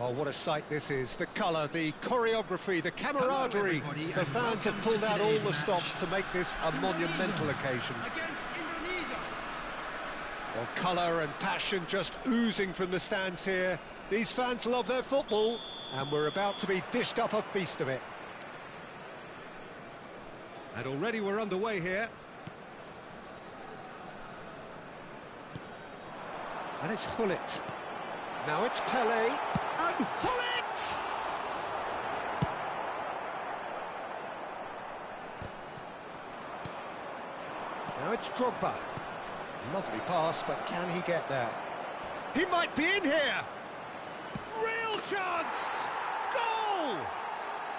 Well, what a sight this is. The colour, the choreography, the camaraderie. The fans have pulled out all the stops to make this a monumental occasion. Well, colour and passion just oozing from the stands here. These fans love their football, and we're about to be dished up a feast of it. And already we're underway here. And it's Hullet. Now it's Pele. And Hullet! Now it's Drogba. Lovely pass, but can he get there? He might be in here! Real chance! Goal!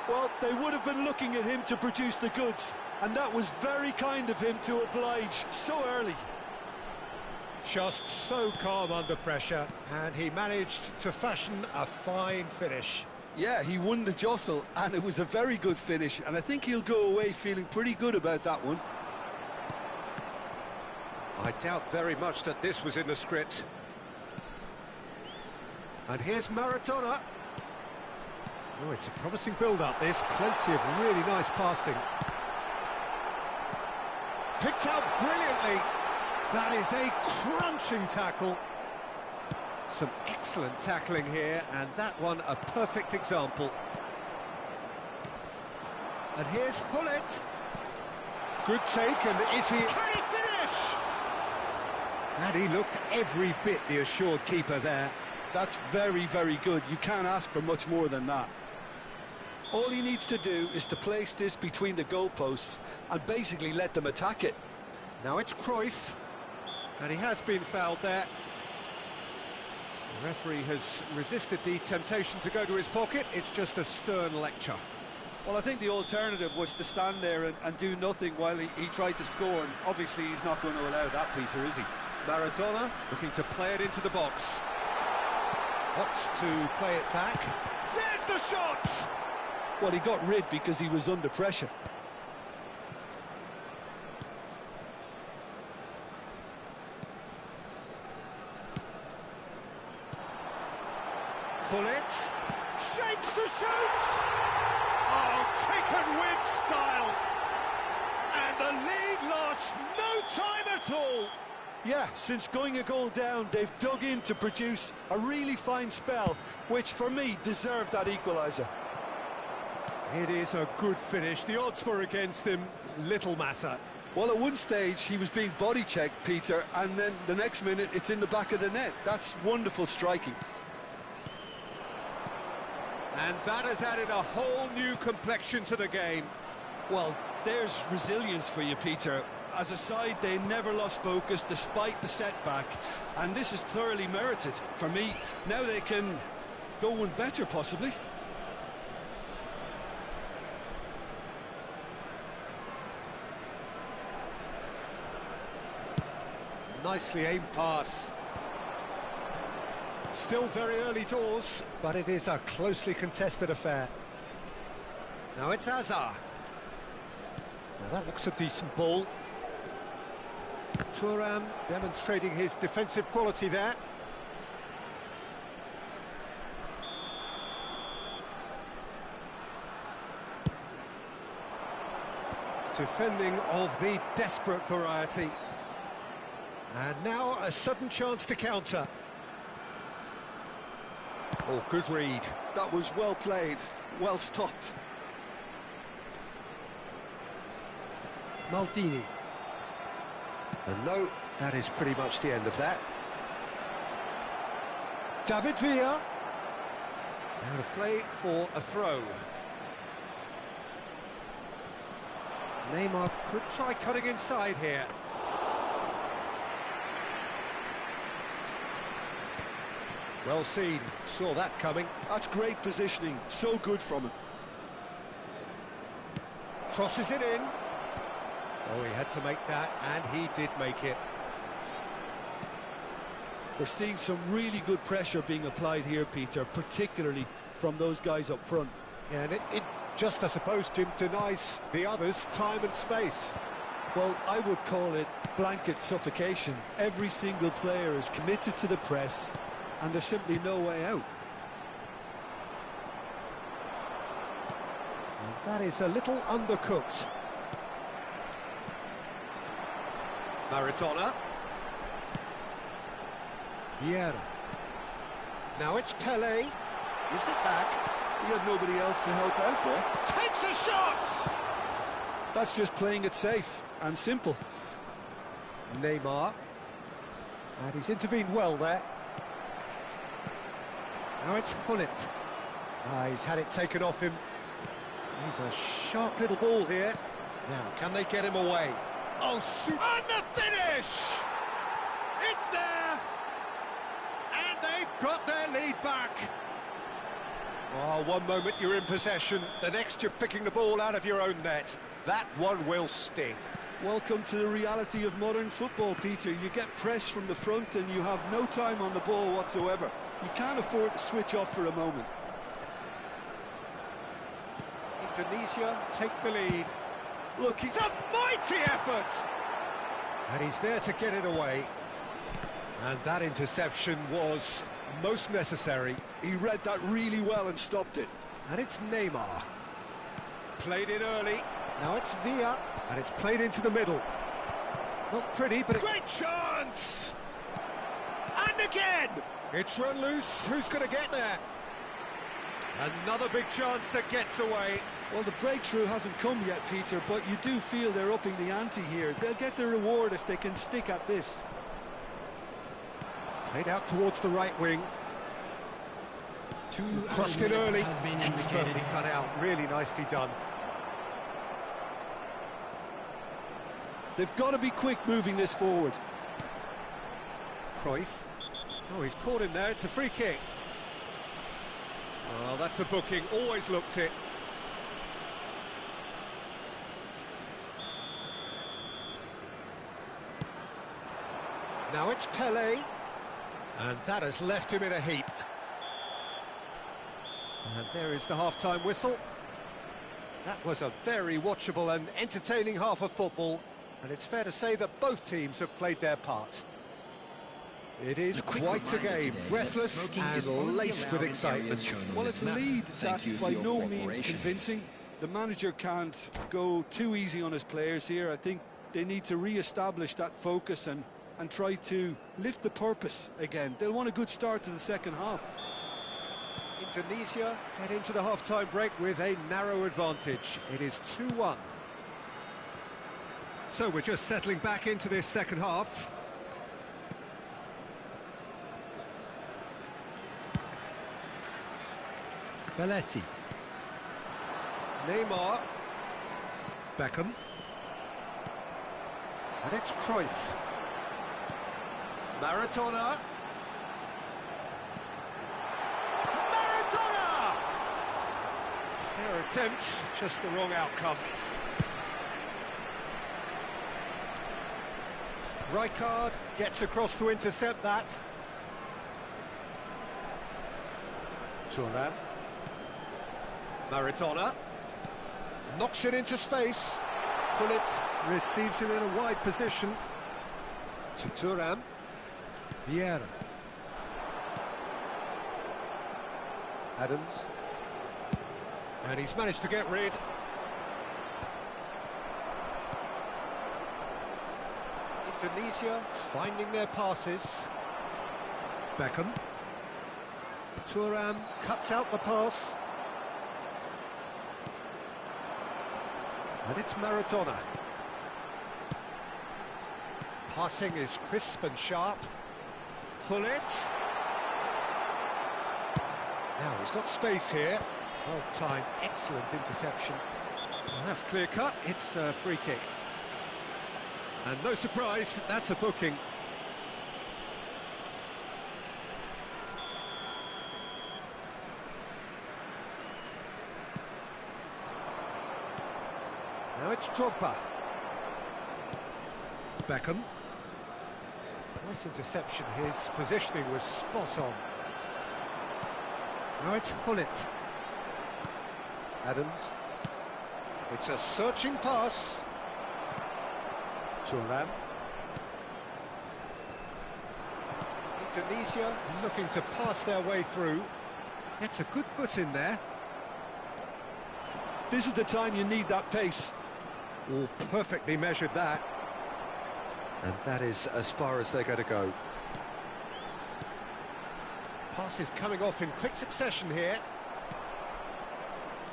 Well, they would have been looking at him to produce the goods, and that was very kind of him to oblige so early. Just so calm under pressure, and he managed to fashion a fine finish. Yeah, he won the jostle, and it was a very good finish, and I think he'll go away feeling pretty good about that one. I doubt very much that this was in the script. And here's Maradona. Oh, it's a promising build-up, this. Plenty of really nice passing. Picked out brilliantly. That is a crunching tackle. Some excellent tackling here, and that one a perfect example. And here's Hullet. Good take, and is he... Can he finish? And he looked every bit the assured keeper there. That's very, very good. You can't ask for much more than that. All he needs to do is to place this between the goalposts and basically let them attack it. Now it's Cruyff. And he has been fouled there. The referee has resisted the temptation to go to his pocket. It's just a stern lecture. Well, I think the alternative was to stand there and do nothing while he tried to score. And obviously he's not going to allow that, Peter, is he? Maradona looking to play it into the box. Opts to play it back. There's the shot! Well, he got rid because he was under pressure. Hullet shapes to shoot! Oh, taken with style! And the lead lost no time at all! Yeah, since going a goal down, they've dug in to produce a really fine spell, which for me deserved that equaliser. It is a good finish. The odds were against him, little matter. Well, at one stage he was being body-checked, Peter, and then the next minute it's in the back of the net. That's wonderful striking. And that has added a whole new complexion to the game. Well, there's resilience for you, Peter. As a side, they never lost focus despite the setback, and this is thoroughly merited. For me, now they can go one better, possibly. Nicely aimed pass. Still very early doors, but it is a closely contested affair. Now it's Hazard. Now that looks a decent ball. Thuram demonstrating his defensive quality there. Defending of the desperate variety. And now a sudden chance to counter. Oh, good read. That was well played, well stopped. Maldini. And no, that is pretty much the end of that. David Villa. Out of play for a throw. Neymar could try cutting inside here. Well seen, saw that coming. That's great positioning, so good from him. Crosses it in. Oh, he had to make that, and he did make it. We're seeing some really good pressure being applied here, Peter, particularly from those guys up front. Yeah, and it just, I suppose, Jim, denies the others time and space. Well, I would call it blanket suffocation. Every single player is committed to the press, and there's simply no way out. And that is a little undercooked. Maradona. Vieira. Now it's Pelé. Gives it back. He had nobody else to help out there. Takes a shot! That's just playing it safe and simple. Neymar. And he's intervened well there. Now it's Hullet. He's had it taken off him. He's a sharp little ball here. Now, can they get him away? Oh, super! And the finish! It's there! And they've got their lead back. Oh, one moment you're in possession, the next you're picking the ball out of your own net. That one will sting. Welcome to the reality of modern football, Peter. You get pressed from the front and you have no time on the ball whatsoever. You can't afford to switch off for a moment. Indonesia take the lead. Look, it's a mighty effort! And he's there to get it away. And that interception was most necessary. He read that really well and stopped it. And it's Neymar. Played it early. Now it's Villa. And it's played into the middle. Not pretty, but... Great chance! And again! It's run loose. Who's going to get there? Another big chance that gets away. Well, the breakthrough hasn't come yet, Peter, but you do feel they're upping the ante here. They'll get the reward if they can stick at this. Played out towards the right wing. Crossed it early. Expertly cut out. Really nicely done. They've got to be quick moving this forward. Cruyff. Oh, he's caught him there. It's a free kick. Oh, that's a booking. Always looked it. Now it's Pelé. And that has left him in a heap. And there is the half-time whistle. That was a very watchable and entertaining half of football. And it's fair to say that both teams have played their part. It is quite a game, breathless and laced with excitement. Well, it's a lead that's by no means convincing. The manager can't go too easy on his players here. I think they need to re-establish that focus and try to lift the purpose again. They'll want a good start to the second half. Indonesia head into the half-time break with a narrow advantage. It is 2-1. So we're just settling back into this second half. Belletti. Neymar. Beckham. And it's Cruyff. Maradona. Maradona! Fair attempt, just the wrong outcome. Rijkaard gets across to intercept that. Thuram. Maradona. Knocks it into space. Hullet receives it in a wide position. To Thuram. Vieira. Adams. And he's managed to get rid. Indonesia finding their passes. Beckham. Thuram cuts out the pass. And it's Maradona. Passing is crisp and sharp. Hullet. Now he's got space here. Well timed, excellent interception. Well, that's clear cut, it's a free kick. And no surprise, that's a booking. Now it's Drogba. Beckham. Nice interception, his positioning was spot on. Now it's Hullet. Adams. It's a searching pass. Thuram. Indonesia looking to pass their way through. Gets a good foot in there. This is the time you need that pace. All perfectly measured that. And that is as far as they're going to go. Passes coming off in quick succession here.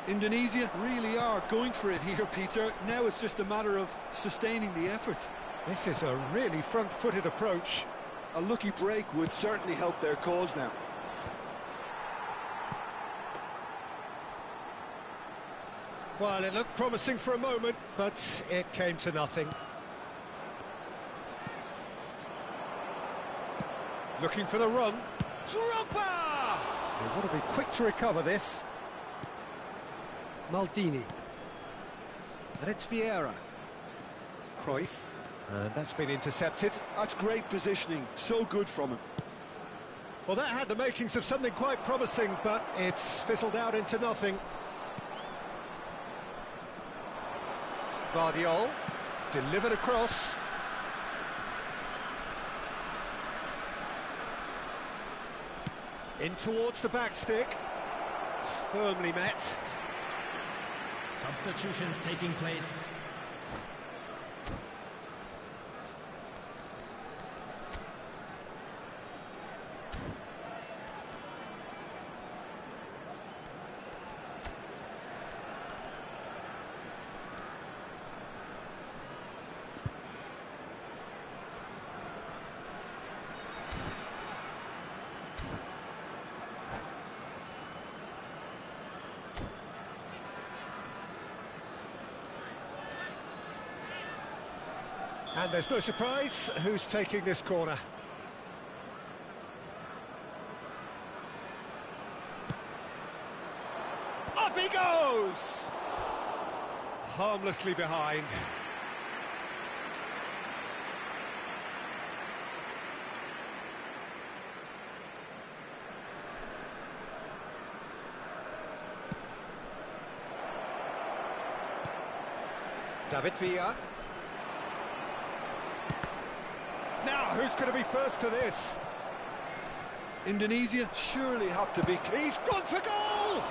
Indonesia really are going for it here, Peter. Now it's just a matter of sustaining the effort. This is a really front-footed approach. A lucky break would certainly help their cause now. Well, it looked promising for a moment, but it came to nothing. Looking for the run. Drogba! They want to be quick to recover this. Maldini. And it's Vieira. Cruyff. And that's been intercepted. That's great positioning. So good from him. Well, that had the makings of something quite promising, but it's fizzled out into nothing. Guardiol. Delivered across. In towards the back stick. Firmly met. Substitutions taking place. And there's no surprise who's taking this corner. Up he goes! Harmlessly behind. David Villa. Now, who's going to be first to this? Indonesia surely have to be... He's gone for goal!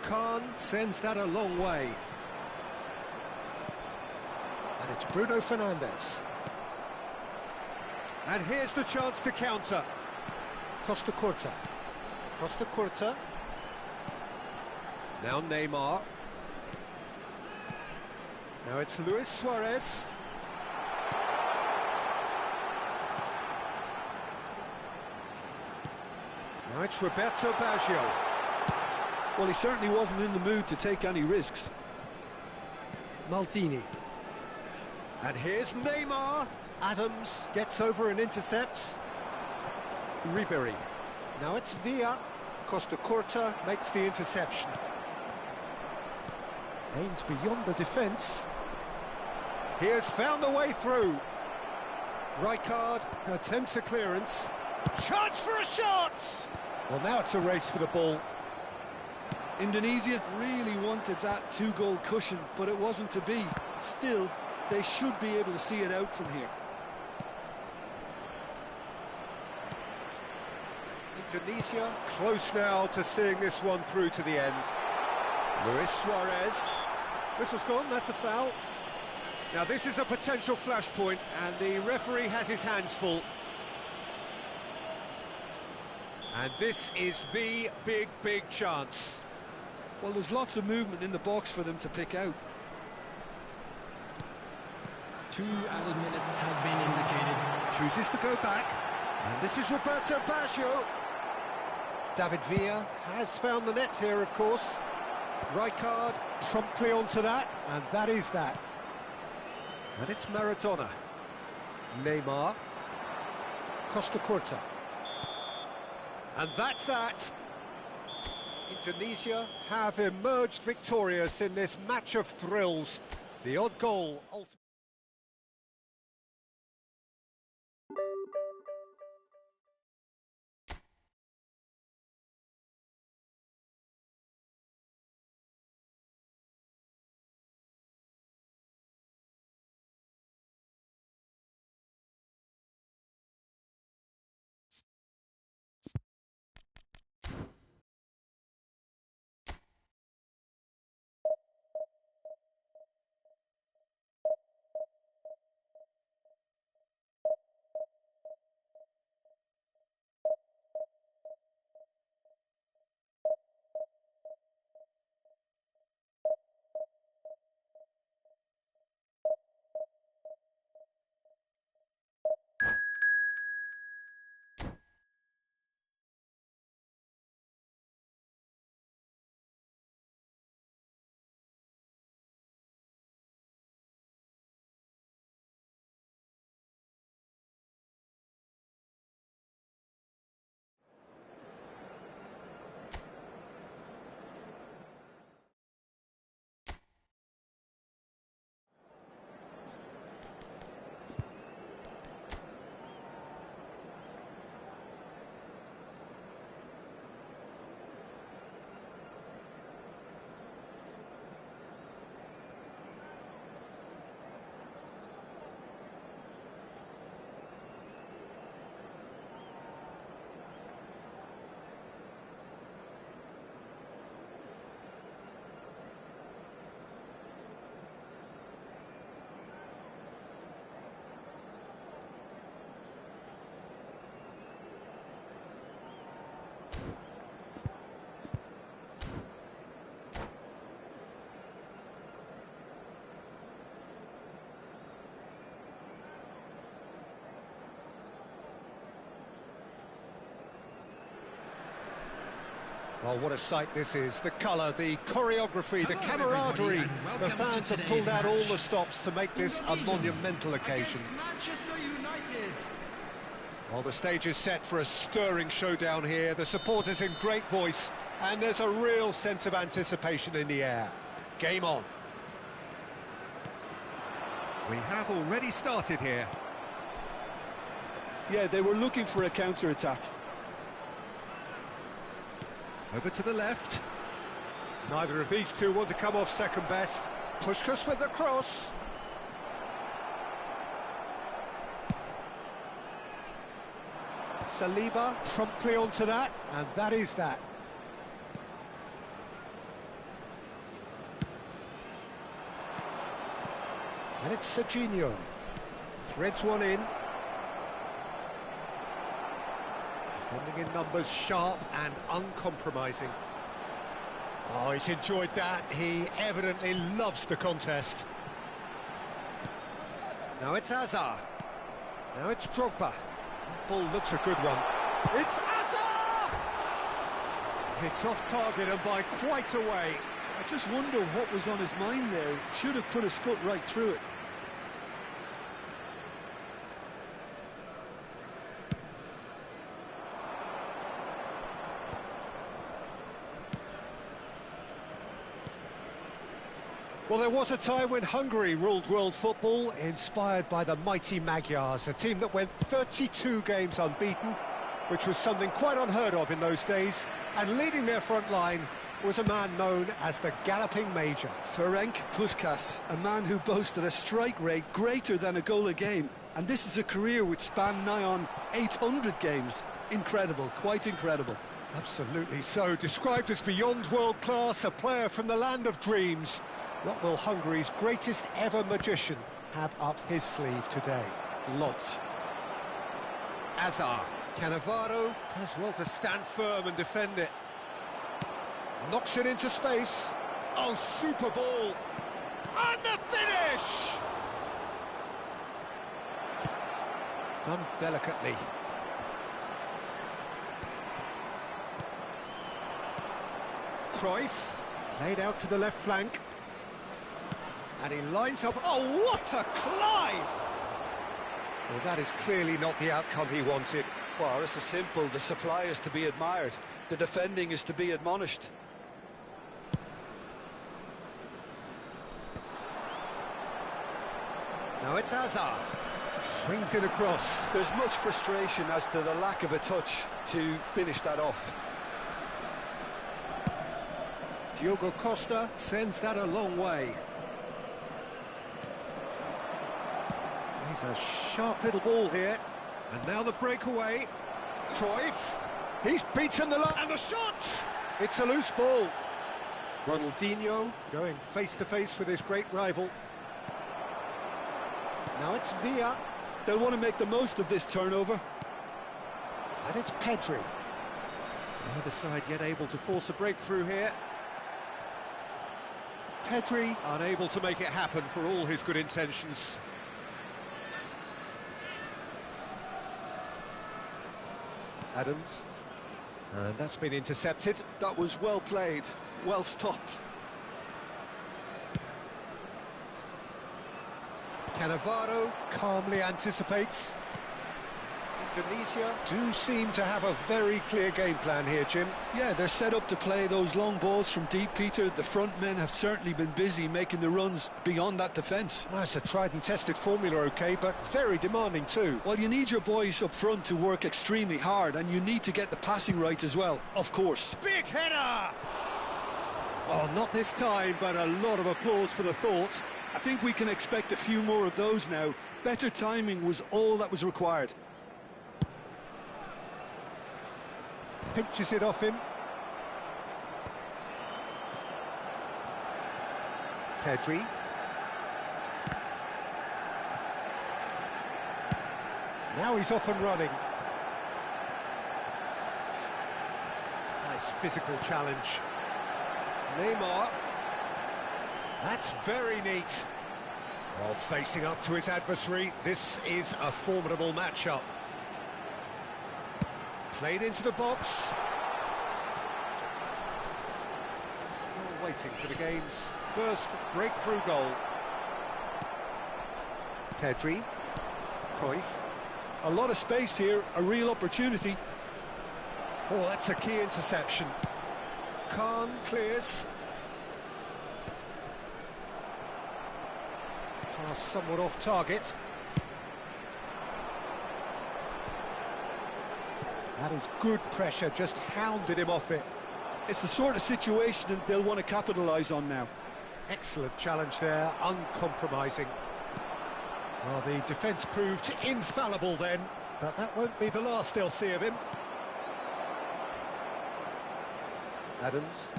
Khan sends that a long way. And it's Bruno Fernandes. And here's the chance to counter. Costa Curta. Costa Curta. Now Neymar. Now it's Luis Suarez. Now it's Roberto Baggio. Well, he certainly wasn't in the mood to take any risks. Maldini. And here's Neymar. Adams gets over and intercepts. Ribery. Now it's Villa. Costa Curta makes the interception. Aims beyond the defence. He has found a way through. Rijkaard attempts a clearance. Chance for a shot! Well, now it's a race for the ball. Indonesia really wanted that two-goal cushion, but it wasn't to be. Still, they should be able to see it out from here. Indonesia close now to seeing this one through to the end. Luis Suarez. Whistle's gone, that's a foul. Now this is a potential flashpoint, and the referee has his hands full. And this is the big chance. Well, there's lots of movement in the box for them to pick out. 2 added minutes has been indicated. Chooses to go back, and this is Roberto Baggio. David Villa has found the net here, of course. Rijkaard promptly onto that, and that is that. And it's Maradona. Neymar. Costa Curta. And that's that. Indonesia have emerged victorious in this match of thrills. The odd goal ultimately. Well, what a sight this is. The colour, the choreography, the Hello, everybody, camaraderie. and The welcome fans to have today's pulled out all match. the stops to make this a monumental occasion. Against Manchester United. Well, the stage is set for a stirring showdown here. The supporters in great voice, and there's a real sense of anticipation in the air. Game on. We have already started here. Yeah, they were looking for a counter-attack. Over to the left. Neither of these two want to come off second best. Puskás with the cross. Saliba promptly onto that, and that is that. And it's Serginho. Threads one in. Defending in numbers, sharp and uncompromising. Oh, he's enjoyed that. He evidently loves the contest. Now it's Hazard. Now it's Drogba. That ball looks a good one. It's Hazard! It's off target and by quite a way. I just wonder what was on his mind there. Should have put his foot right through it. Well, there was a time when Hungary ruled world football, inspired by the mighty Magyars, a team that went 32 games unbeaten, which was something quite unheard of in those days, and leading their front line was a man known as the Galloping Major. Ferenc Puskás, a man who boasted a strike rate greater than a goal a game, and this is a career which spanned nigh on 800 games. Incredible, quite incredible. Absolutely so, described as beyond world class, a player from the land of dreams. What will Hungary's greatest ever magician have up his sleeve today? Lots. Hazard. Cannavaro does well to stand firm and defend it. Knocks it into space. Oh, super ball. And the finish! Done delicately. Cruyff. Played out to the left flank. And he lines up. Oh, what a climb! Well, that is clearly not the outcome he wanted. Well, this is simple. The supply is to be admired. The defending is to be admonished. Now it's Hazard. Swings it across. There's much frustration as to the lack of a touch to finish that off. Diogo Costa sends that a long way. He's a sharp little ball here. And now the breakaway. Cruyff. He's beaten the line. And the shot! It's a loose ball. Ronaldinho going face-to-face with his great rival. Now it's Villa. They'll want to make the most of this turnover. And it's Pedri. The other side yet able to force a breakthrough here. Pedri unable to make it happen for all his good intentions. Adams. And that's been intercepted. That was well played, well stopped. Cannavaro calmly anticipates. Indonesia do seem to have a very clear game plan here, Jim. Yeah, they're set up to play those long balls from deep, Peter. The front men have certainly been busy making the runs beyond that defence. Well, it's a tried and tested formula, OK, but very demanding too. Well, you need your boys up front to work extremely hard, and you need to get the passing right as well, of course. Big header! Oh, not this time, but a lot of applause for the thought. I think we can expect a few more of those now. Better timing was all that was required. Pinches it off him. Pedri. Now he's off and running. Nice physical challenge. Neymar. That's very neat. While facing up to his adversary, this is a formidable matchup. Played into the box. waiting for the game's first breakthrough goal. Pedri, Cruyff. A lot of space here, a real opportunity. Oh, that's a key interception. Khan clears. Pass somewhat off target. That is good pressure, just hounded him off it. It's the sort of situation that they'll want to capitalise on now. Excellent challenge there, uncompromising. Well, the defence proved infallible then, but that won't be the last they'll see of him. Adams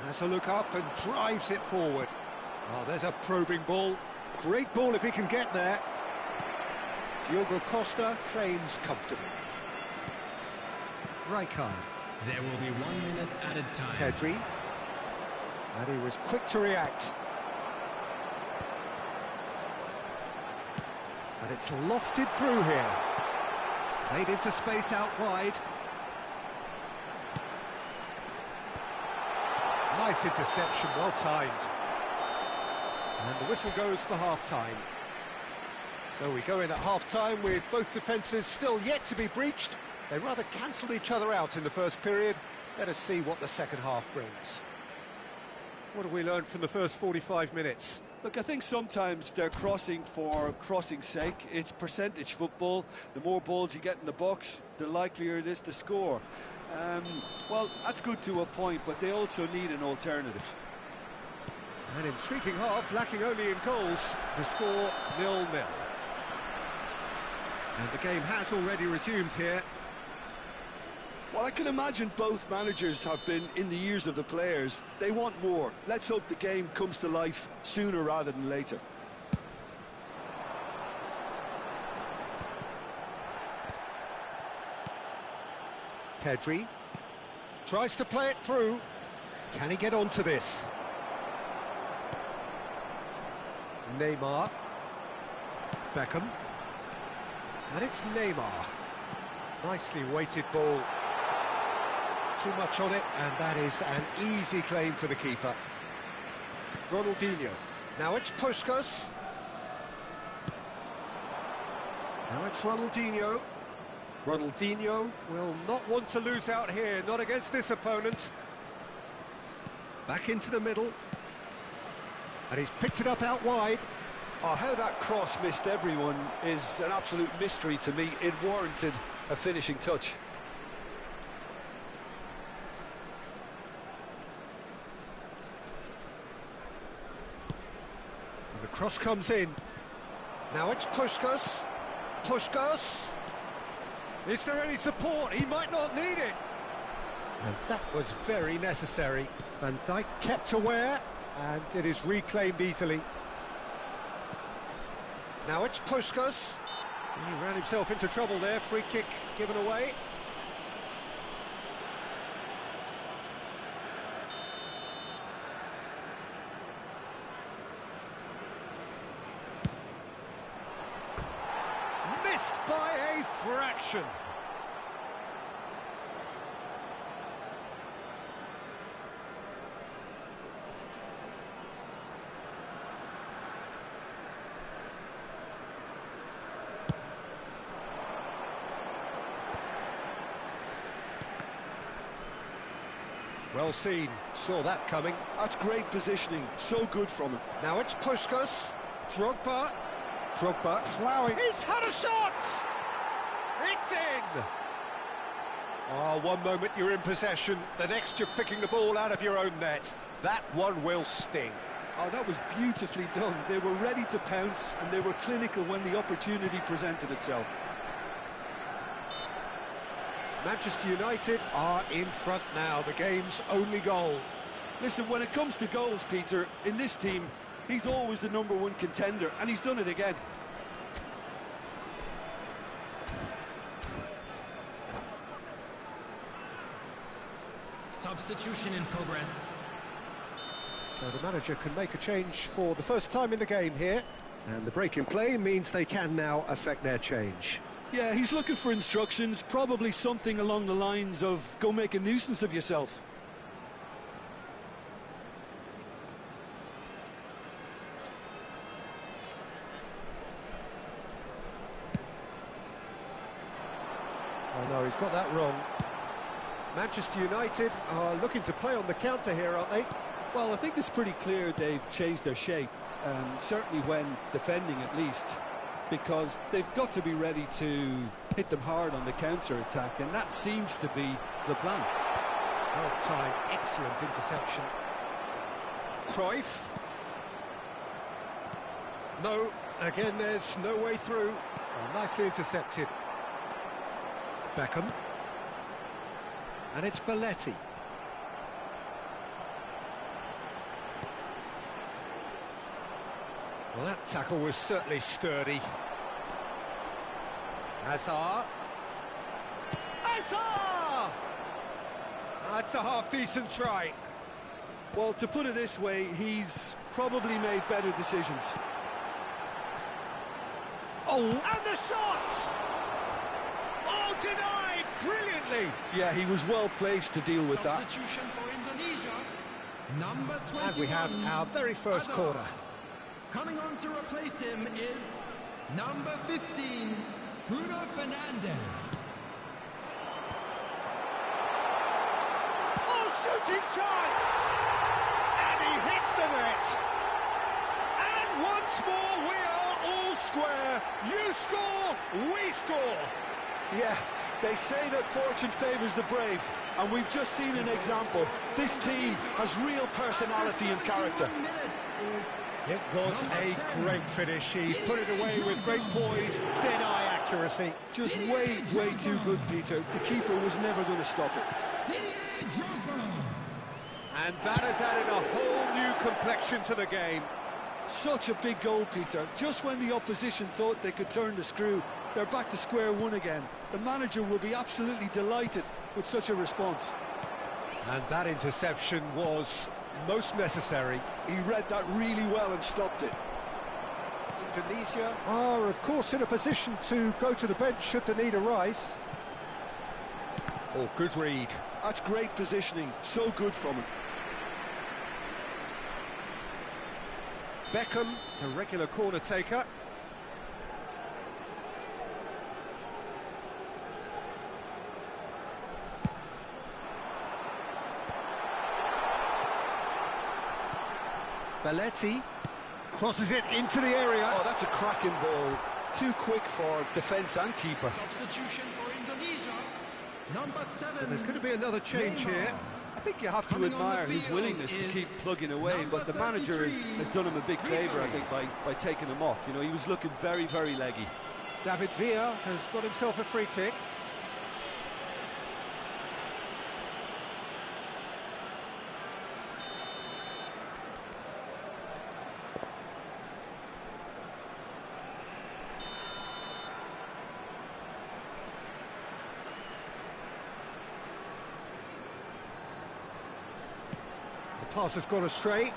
has a look up and drives it forward. Oh, there's a probing ball. Great ball if he can get there. Diogo Costa claims comfortably. Rijkaard. There will be 1 minute added time. Pedri. And he was quick to react. And it's lofted through here. Played into space out wide. Nice interception, well timed. And the whistle goes for half-time. So we go in at half-time with both defences still yet to be breached. They rather cancelled each other out in the first period. Let us see what the second half brings. What have we learned from the first 45 minutes? Look, I think sometimes they're crossing for crossing's sake. It's percentage football. The more balls you get in the box, the likelier it is to score. Well, that's good to a point, but they also need an alternative. An intriguing half, lacking only in goals. The score 0-0. And the game has already resumed here. Well, I can imagine both managers have been in the ears of the players. They want more. Let's hope the game comes to life sooner rather than later. Pedri tries to play it through. Can he get onto this? Neymar. Beckham. And it's Neymar. Nicely weighted ball. Too much on it, and that is an easy claim for the keeper. Ronaldinho. Now it's Puskas. Now it's Ronaldinho. Ronaldinho will not want to lose out here, not against this opponent. Back into the middle. And he's picked it up out wide. Oh, how that cross missed everyone is an absolute mystery to me. It warranted a finishing touch. And the cross comes in. Now it's Puskas. Puskas. Is there any support? He might not need it. And that was very necessary. Van Dijk kept aware, and it is reclaimed easily. Now it's Puskas. He ran himself into trouble there. Free kick given away. Missed by a fraction. Well seen, saw that coming. That's great positioning, so good from him. Now it's Puskas. Drogba. Drogba ploughing. He's had a shot! It's in! Oh, one moment you're in possession, the next you're picking the ball out of your own net. That one will sting. Oh, that was beautifully done. They were ready to pounce, and they were clinical when the opportunity presented itself. Manchester United are in front now, the game's only goal. Listen, when it comes to goals, Peter, in this team, he's always the #1 contender, and he's done it again. Substitution in progress. So the manager can make a change for the first time in the game here. And the break in play means they can now affect their change. Yeah, he's looking for instructions, probably something along the lines of, go make a nuisance of yourself. he's got that wrong. Manchester United are looking to play on the counter here, aren't they? Well, I think it's pretty clear they've changed their shape, certainly when defending at least, because they've got to be ready to hit them hard on the counter-attack, and that seems to be the plan. Well timed, excellent interception. Cruyff. No, again there's no way through. Oh, nicely intercepted. Beckham. And it's Belletti. Well, that tackle was certainly sturdy. Hazard. Hazard! That's a half-decent try. Well, to put it this way, he's probably made better decisions. Oh, and the shot! Oh, denied brilliantly. Yeah, he was well placed to deal with that. Substitution for Indonesia, number 21. And we have our very first corner. Coming on to replace him is number 15, Bruno Fernandes. Oh, shooting chance! And he hits the net. And once more we are all square. You score, we score. Yeah, they say that fortune favours the brave, and we've just seen an example. This team has real personality and character. It was a great finish. He put it away with great poise, dead-eye accuracy. Just way, way too good, Peter. The keeper was never going to stop it. And that has added a whole new complexion to the game. Such a big goal, Peter. Just when the opposition thought they could turn the screw, they're back to square one again. The manager will be absolutely delighted with such a response. And that interception was most necessary. He read that really well and stopped it. Indonesia are, of course, in a position to go to the bench should the need arise. Oh, good read. That's great positioning. So good from him. Beckham, the regular corner taker. Belletti crosses it into the area. Oh, that's a cracking ball. Too quick for defence and keeper. Substitution for Indonesia, number 7. So there's going to be another change here. I think you have to admire his willingness to keep plugging away, but the manager has done him a big favour, I think, by taking him off. You know, he was looking very, very leggy. David Villa has got himself a free kick. Pass has gone astray.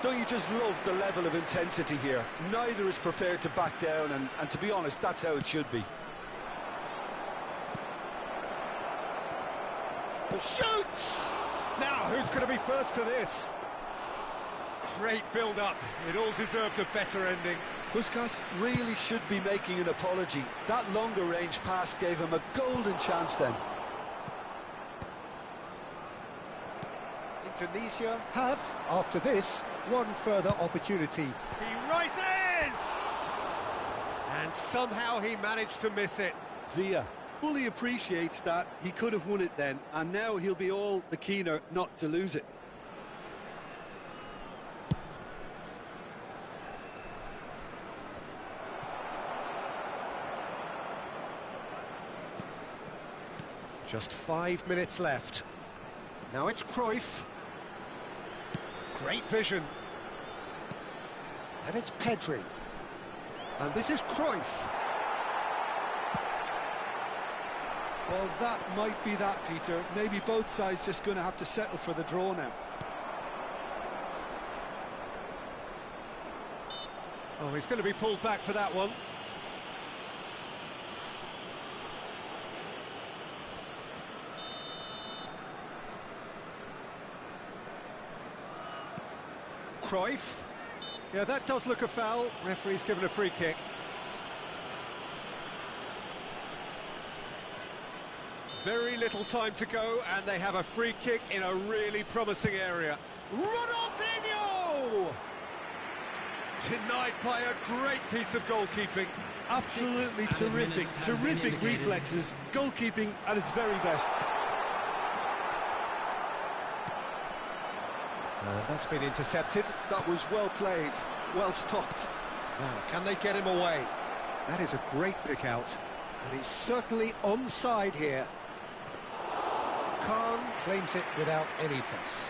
Don't you just love the level of intensity here? Neither is prepared to back down, and to be honest, that's how it should be. Shoots! Now, who's going to be first to this? Great build-up. It all deserved a better ending. Puskas really should be making an apology. That longer range pass gave him a golden chance then. Indonesia have, after this, one further opportunity. He rises! And somehow he managed to miss it. Villa fully appreciates that he could have won it then, and now he'll be all the keener not to lose it. Just 5 minutes left. Now it's Cruyff. Great vision. And it's Pedri. And this is Cruyff. Well, that might be that, Peter. Maybe both sides just going to have to settle for the draw now. Oh, he's going to be pulled back for that one. Cruyff. Yeah, that does look a foul. Referee's given a free kick. Very little time to go, and they have a free kick in a really promising area. Ronaldinho! Denied by a great piece of goalkeeping. Absolutely terrific, terrific reflexes, goalkeeping at its very best. That's been intercepted. That was well played, well stopped. Now, can they get him away? That is a great pick out, and he's certainly onside here. Khan claims it without any fuss.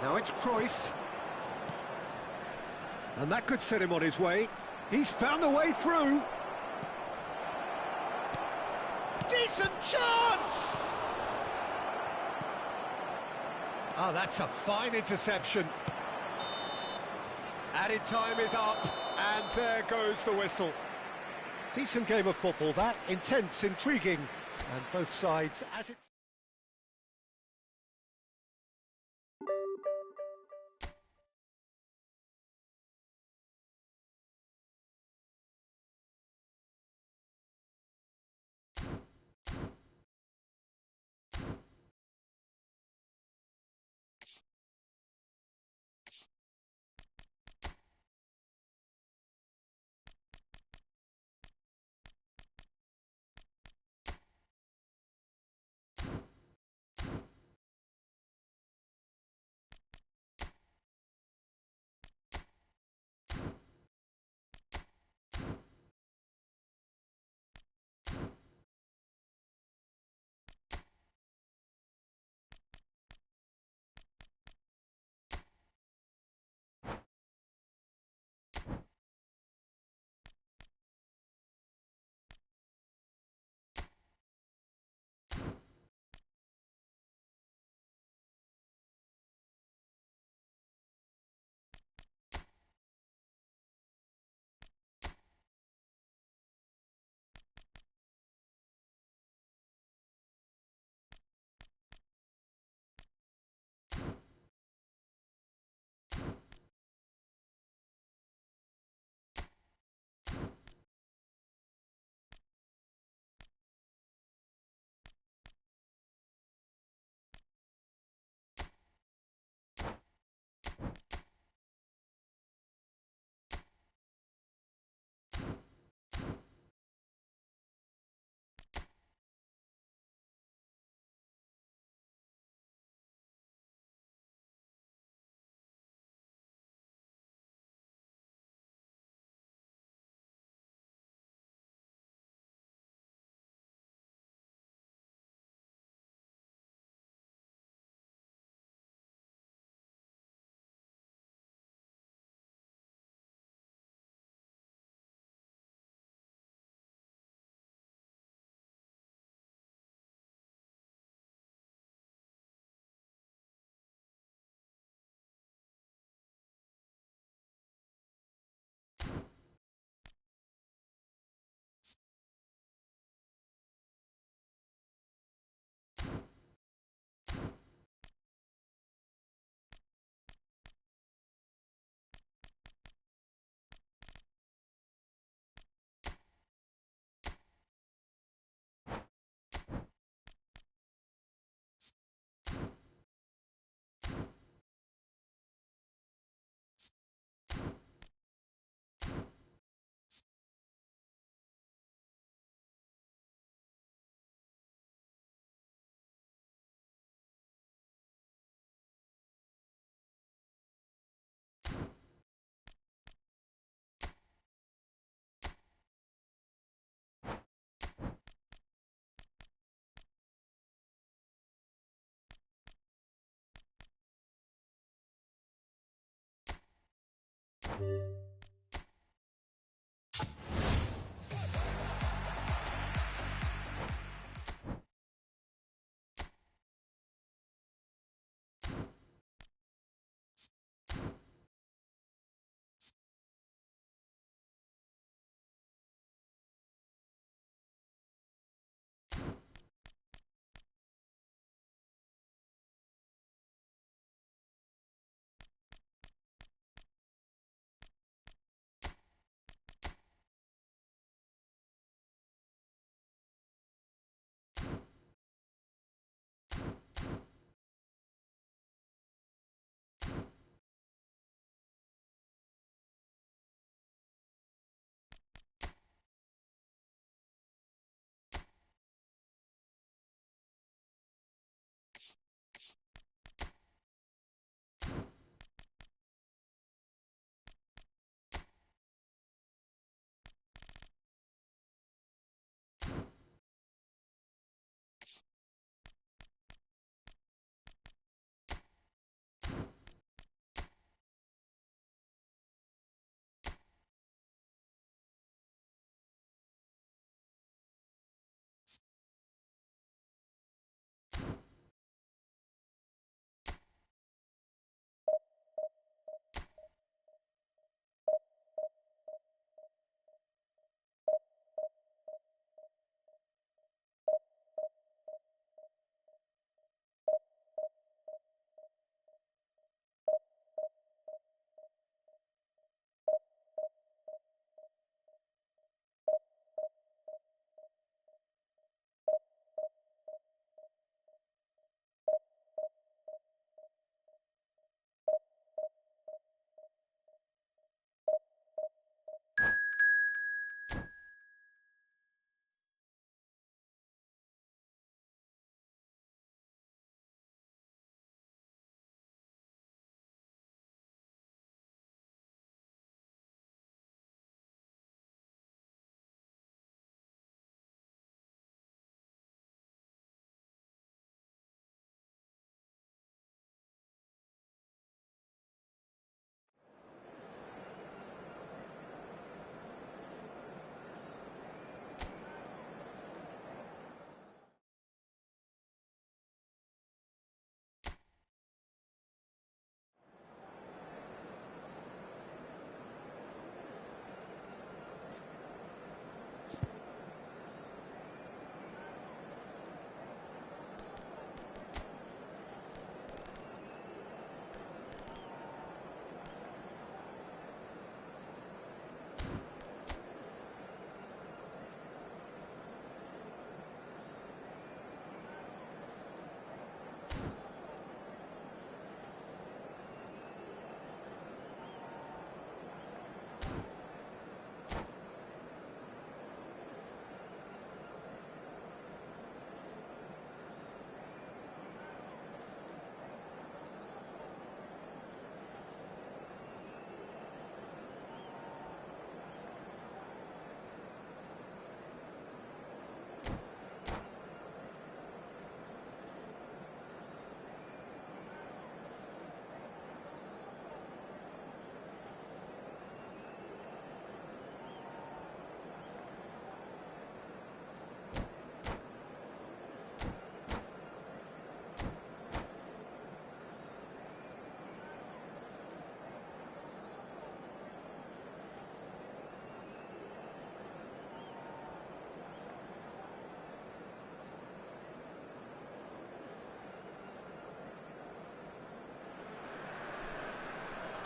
Now it's Cruyff. And that could set him on his way. He's found a way through. Decent chance! Oh, that's a fine interception. Added time is up, and there goes the whistle. Decent game of football, that. Intense, intriguing, and both sides as it...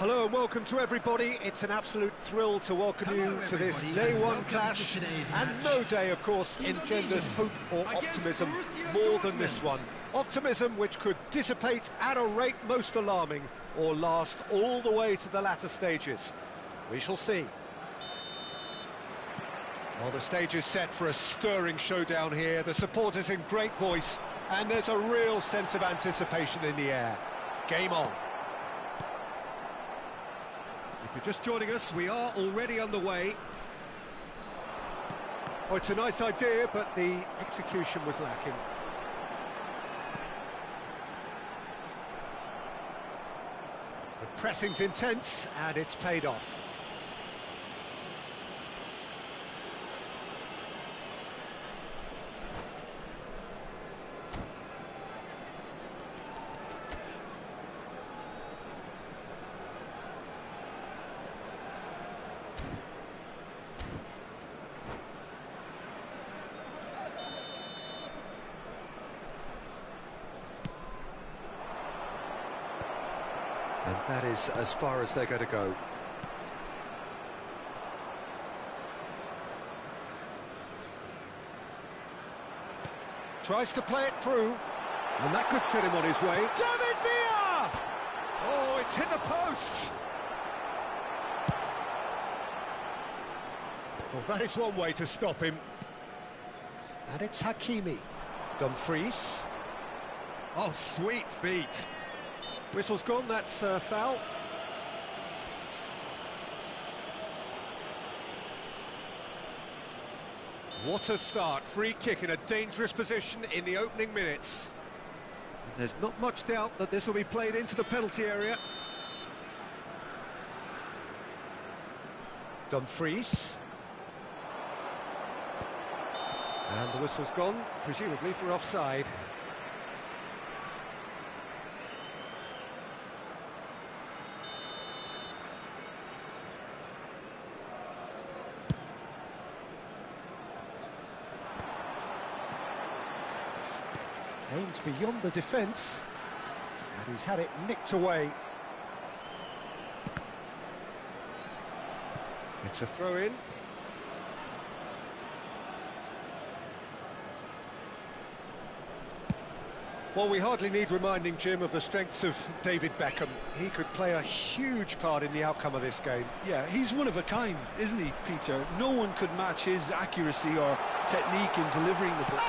Hello and welcome to everybody. It's an absolute thrill to welcome you to this day one clash. And no day, of course, engenders hope or optimism more than this one. Optimism which could dissipate at a rate most alarming or last all the way to the latter stages. We shall see. Well, the stage is set for a stirring showdown here. The supporters in great voice, and there's a real sense of anticipation in the air. Game on. If you're just joining us, we are already underway. Oh, it's a nice idea, but the execution was lacking. The pressing's intense, and it's paid off. And that is as far as they're going to go. Tries to play it through. And that could set him on his way. David Villa! Oh, it's hit the post! Well, that is one way to stop him. And it's Hakimi. Dumfries. Oh, sweet feet. Whistle's gone, that's foul. What a start, free kick in a dangerous position in the opening minutes. And there's not much doubt that this will be played into the penalty area. Dumfries. And the whistle's gone, presumably for offside. Aimed beyond the defence, and he's had it nicked away. It's a throw-in. Well, we hardly need reminding, Jim, of the strengths of David Beckham. He could play a huge part in the outcome of this game. Yeah, he's one of a kind, isn't he, Peter? No one could match his accuracy or technique in delivering the ball.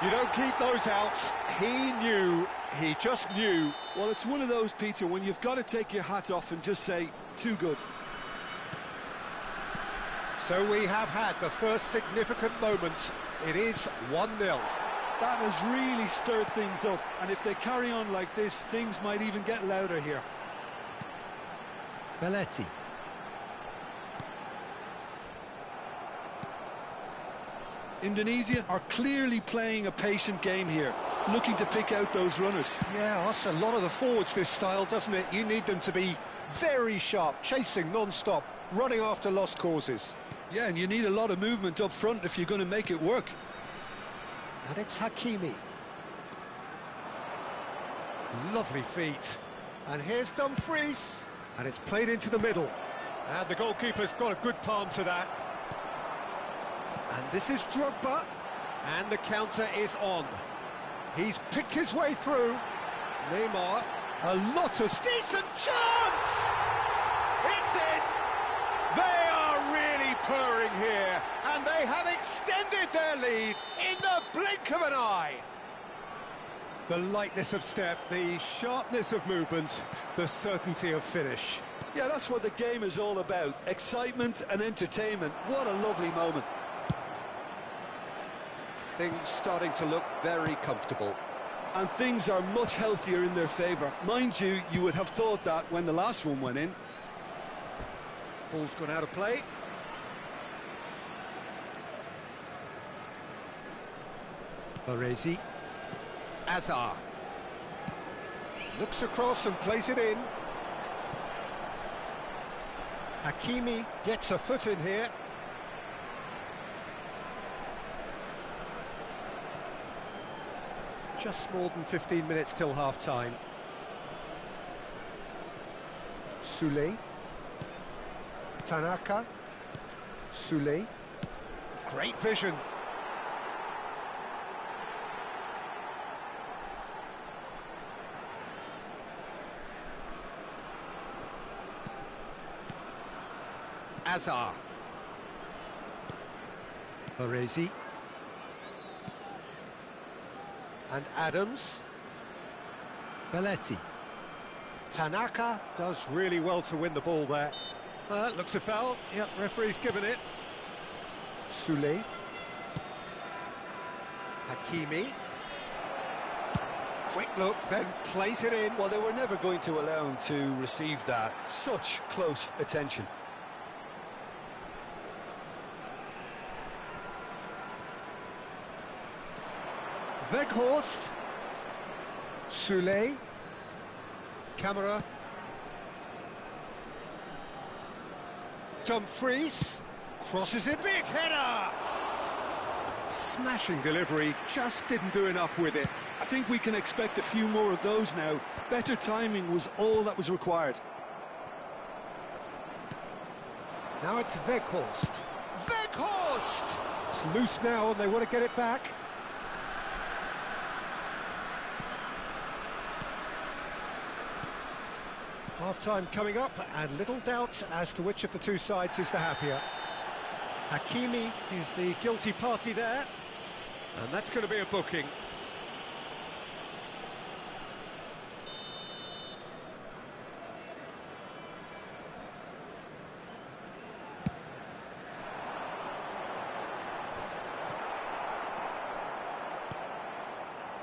You don't keep those outs. He just knew. Well, it's one of those, Peter, when you've got to take your hat off and just say, too good. So we have had the first significant moment. It is 1-0. That has really stirred things up, and if they carry on like this, things might even get louder here. Belletti. Indonesia are clearly playing a patient game here, looking to pick out those runners. Yeah, that's a lot of the forwards, this style, doesn't it? You need them to be very sharp, chasing non-stop, running after lost causes. Yeah, and you need a lot of movement up front if you're going to make it work. And it's Hakimi. Lovely feet. And here's Dumfries. And it's played into the middle. And the goalkeeper's got a good palm to that. And this is Drogba, and the counter is on. He's picked his way through. Neymar, a lot of decent chance! It's in! They are really purring here, and they have extended their lead in the blink of an eye. The lightness of step, the sharpness of movement, the certainty of finish. Yeah, that's what the game is all about. Excitement and entertainment. What a lovely moment. Things starting to look very comfortable. And things are much healthier in their favour. Mind you, you would have thought that when the last one went in. Ball's gone out of play. Baresi. Azar. Looks across and plays it in. Hakimi gets a foot in here. Just more than 15 minutes till half-time. Sule. Tanaka. Sule. Great vision. Azar. Baresi. And Adams. Belletti. Tanaka does really well to win the ball there. Looks a foul. Yep, referee's given it. Sule. Hakimi. Quick look, then plays it in. Well, they were never going to allow him to receive that. Such close attention. Weghorst. Sule. Camera. Dumfries. Crosses it. Big header! Smashing delivery, just didn't do enough with it. I think we can expect a few more of those now. Better timing was all that was required. Now it's Weghorst. Weghorst! It's loose now and they want to get it back. Half-time coming up, and little doubt as to which of the two sides is the happier. Hakimi is the guilty party there, and that's going to be a booking.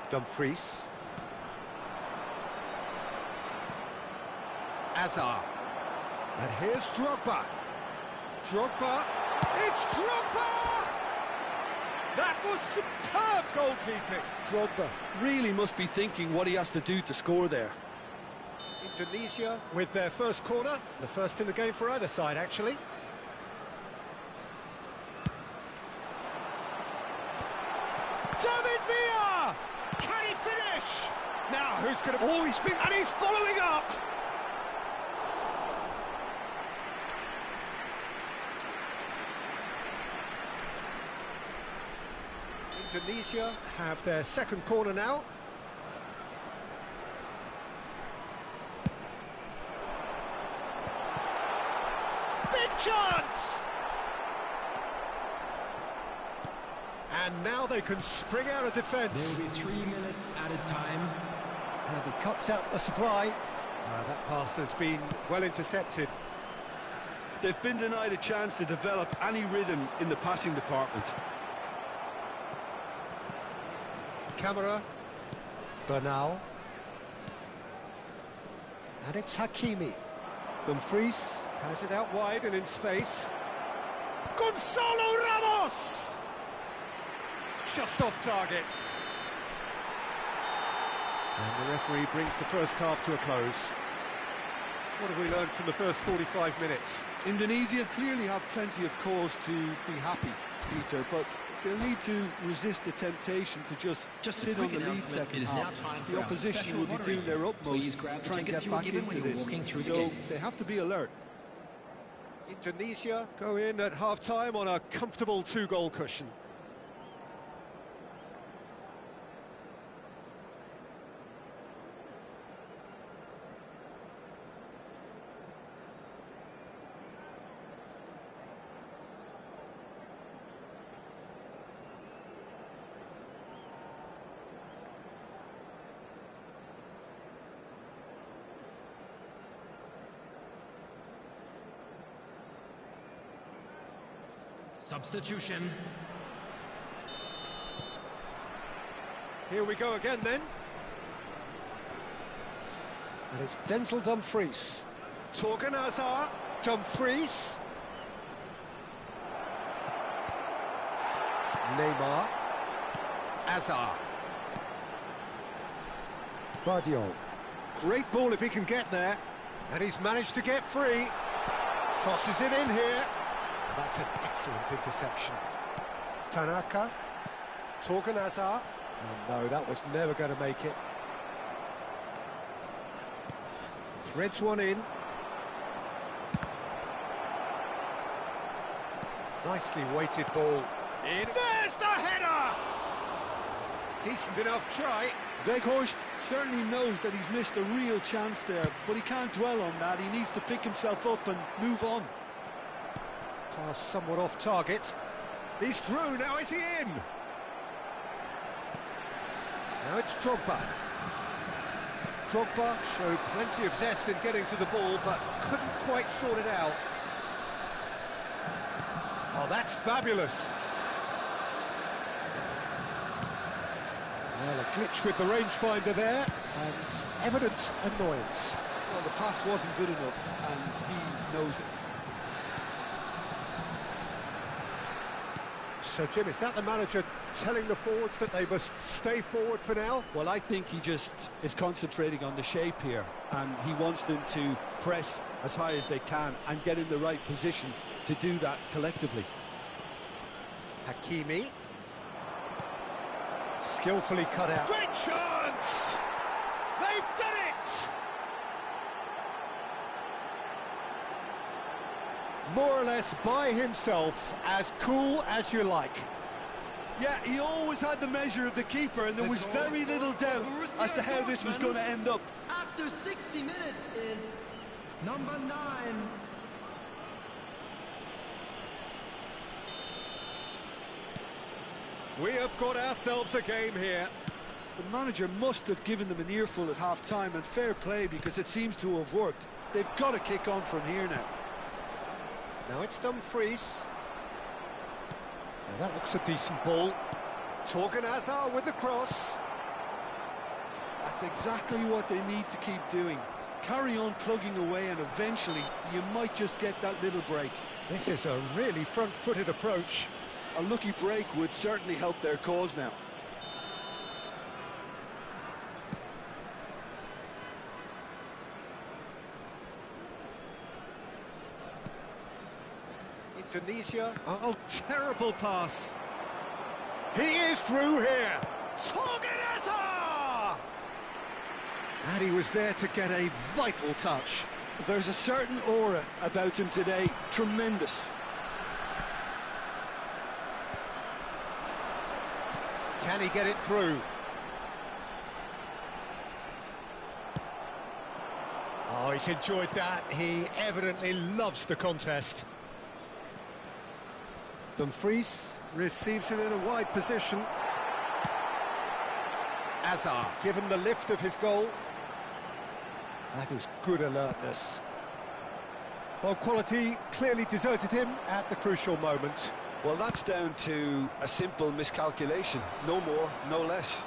Dumfries. Azar. And here's Drogba. Drogba. It's Drogba! That was superb goalkeeping. Drogba really must be thinking what he has to do to score there. Indonesia with their first corner. The first in the game for either side, actually. David Villa! Can he finish? Now, who's going to... Oh, he's been... And he's following up! Indonesia have their second corner now. Big chance! And now they can spring out of defence. There'll be 3 minutes added time. And he cuts out the supply. That pass has been well intercepted. They've been denied a chance to develop any rhythm in the passing department. Camera. Bernal. And it's Hakimi. Dumfries has it out wide and in space. Gonzalo Ramos! Just off target. And the referee brings the first half to a close. What have we learned from the first 45 minutes? Indonesia clearly have plenty of cause to be happy, Peter, but they'll need to resist the temptation to just sit on the lead second half. The opposition will be doing their utmost to try and get back into this, so they have to be alert. Indonesia go in at half-time on a comfortable 2-goal cushion. Substitution. Here we go again then. And it's Denzel Dumfries. Torgan Hazard. Dumfries. Neymar. Hazard. Guardiola. Great ball if he can get there. And he's managed to get free. Crosses it in here. That's an excellent interception. Tanaka. Torgan Hazard. Oh, no, that was never going to make it. Threads one in. Nicely weighted ball. In. There's the header! Decent enough try. Weghorst certainly knows that he's missed a real chance there, but he can't dwell on that. He needs to pick himself up and move on. Pass somewhat off target. He's through, now is he in? Now it's Drogba. Drogba showed plenty of zest in getting to the ball, but couldn't quite sort it out. Oh, that's fabulous. Well, a glitch with the rangefinder there, and evident annoyance. Well, the pass wasn't good enough, and he knows it. So, Jim, is that the manager telling the forwards that they must stay forward for now? Well, I think he just is concentrating on the shape here, and he wants them to press as high as they can and get in the right position to do that collectively. Hakimi. Skillfully cut out. Great chance! They've done it! More or less by himself, as cool as you like. Yeah, he always had the measure of the keeper, and there was very little doubt as to how this was going to end up. After 60 minutes is number 9. We have got ourselves a game here. The manager must have given them an earful at half-time, and fair play, because it seems to have worked. They've got to kick on from here now. Now it's Dumfries. Now that looks a decent ball. Torgan Hazard with the cross. That's exactly what they need to keep doing. Carry on plugging away, and eventually you might just get that little break. This is a really front-footed approach. A lucky break would certainly help their cause now. Indonesia. Oh, terrible pass. He is through here. Torgan Hazard! And he was there to get a vital touch. There's a certain aura about him today. Tremendous. Can he get it through? Oh, he's enjoyed that. He evidently loves the contest. Dumfries receives it in a wide position. Hazard given the lift of his goal. That is good alertness. Well, quality clearly deserted him at the crucial moment. Well, that's down to a simple miscalculation. No more, no less.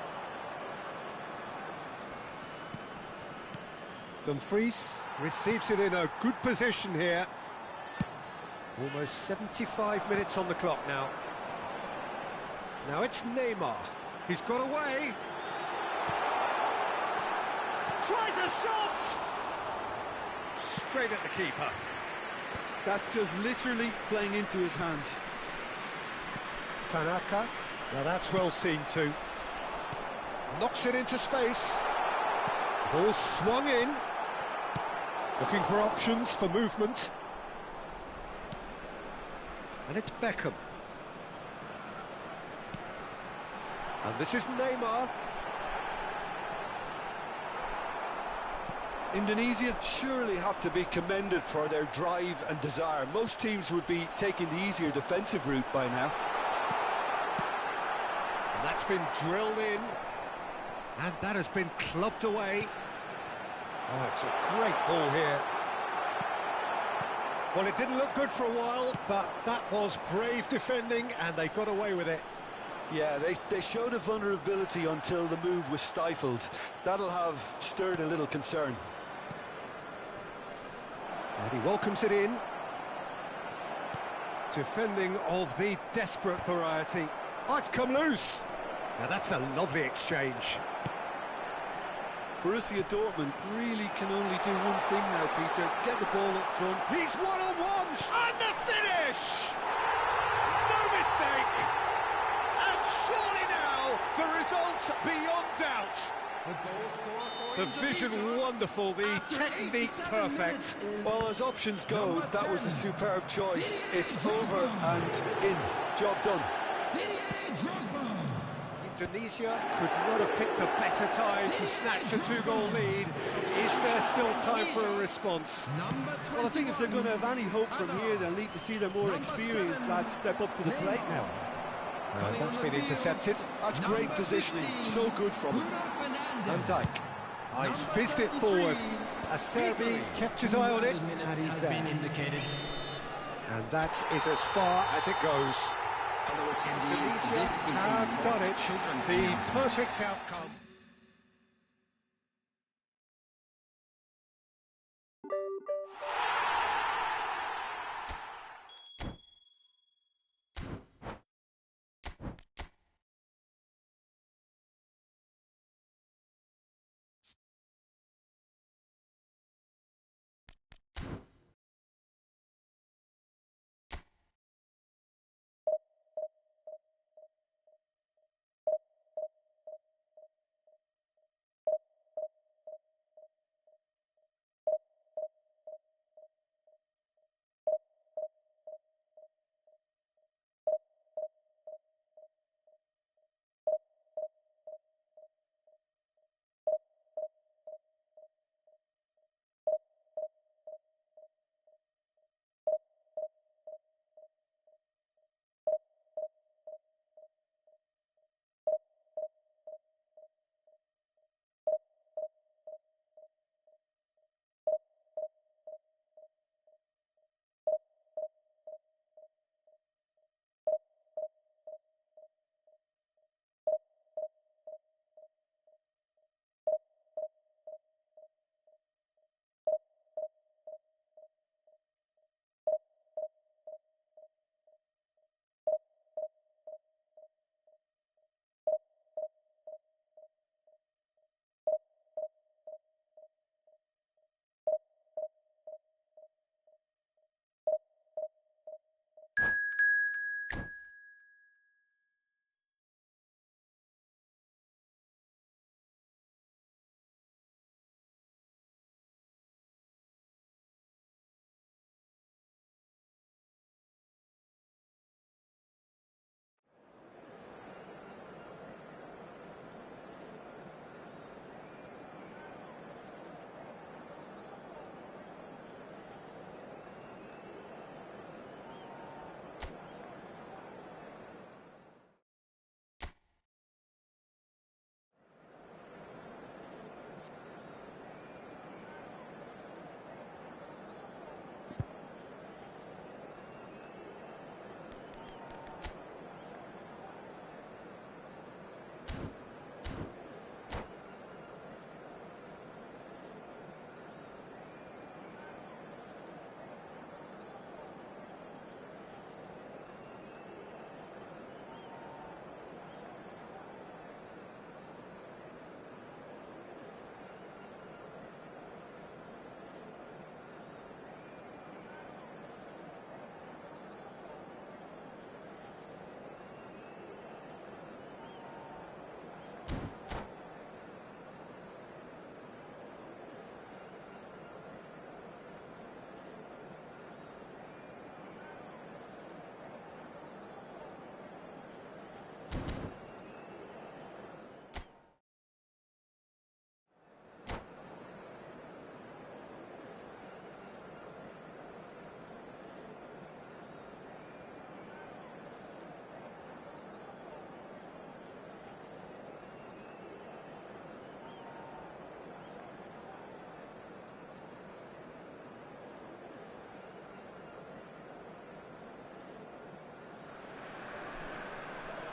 Dumfries receives it in a good position here. Almost 75 minutes on the clock now. Now it's Neymar. He's got away. Tries a shot! Straight at the keeper. That's just literally playing into his hands. Tanaka. Now that's well seen too. Knocks it into space. Ball swung in. Looking for options for movement. And it's Beckham. And this is Neymar. Indonesia surely have to be commended for their drive and desire. Most teams would be taking the easier defensive route by now. And that's been drilled in. And that has been clubbed away. Oh, it's a great ball here. Well, it didn't look good for a while, but that was brave defending, and they got away with it. Yeah, they showed a vulnerability until the move was stifled. That'll have stirred a little concern. And he welcomes it in. Defending of the desperate variety. Oh, it's come loose. Now that's a lovely exchange. Borussia Dortmund really can only do one thing now, Peter. Get the ball up front. He's one-on-one! And the finish! No mistake! And surely now, The results beyond doubt. The vision wonderful, the technique perfect. Well, as options go, that was a superb choice. It's over and in. Job done. Indonesia could not have picked a better time to snatch a two-goal lead. Is there still time for a response? Well, I think if they're going to have any hope from here, they'll need to see their more experienced lads step up to the plate now. That's been intercepted. That's great positioning, so good from him. Van Dijk. He's fizzed it forward. Acerbi kept his eye on it, and he's there. And that is as far as it goes. Indonesia have done it. The perfect outcome.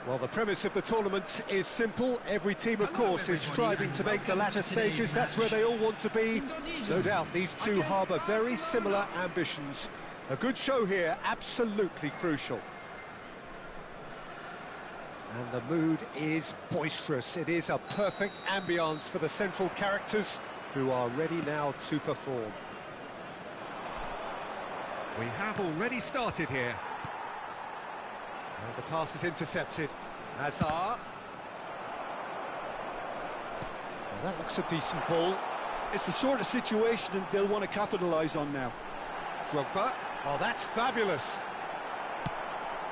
Well, the premise of the tournament is simple. Every team, of course, is striving to make the latter stages. That's where they all want to be. No doubt, these two harbour very similar ambitions. A good show here, absolutely crucial. And the mood is boisterous. It is a perfect ambience for the central characters who are ready now to perform. We have already started here. And the pass is intercepted. Hazard. That looks a decent ball. It's the sort of situation that they'll want to capitalise on now. Drogba. Oh, that's fabulous.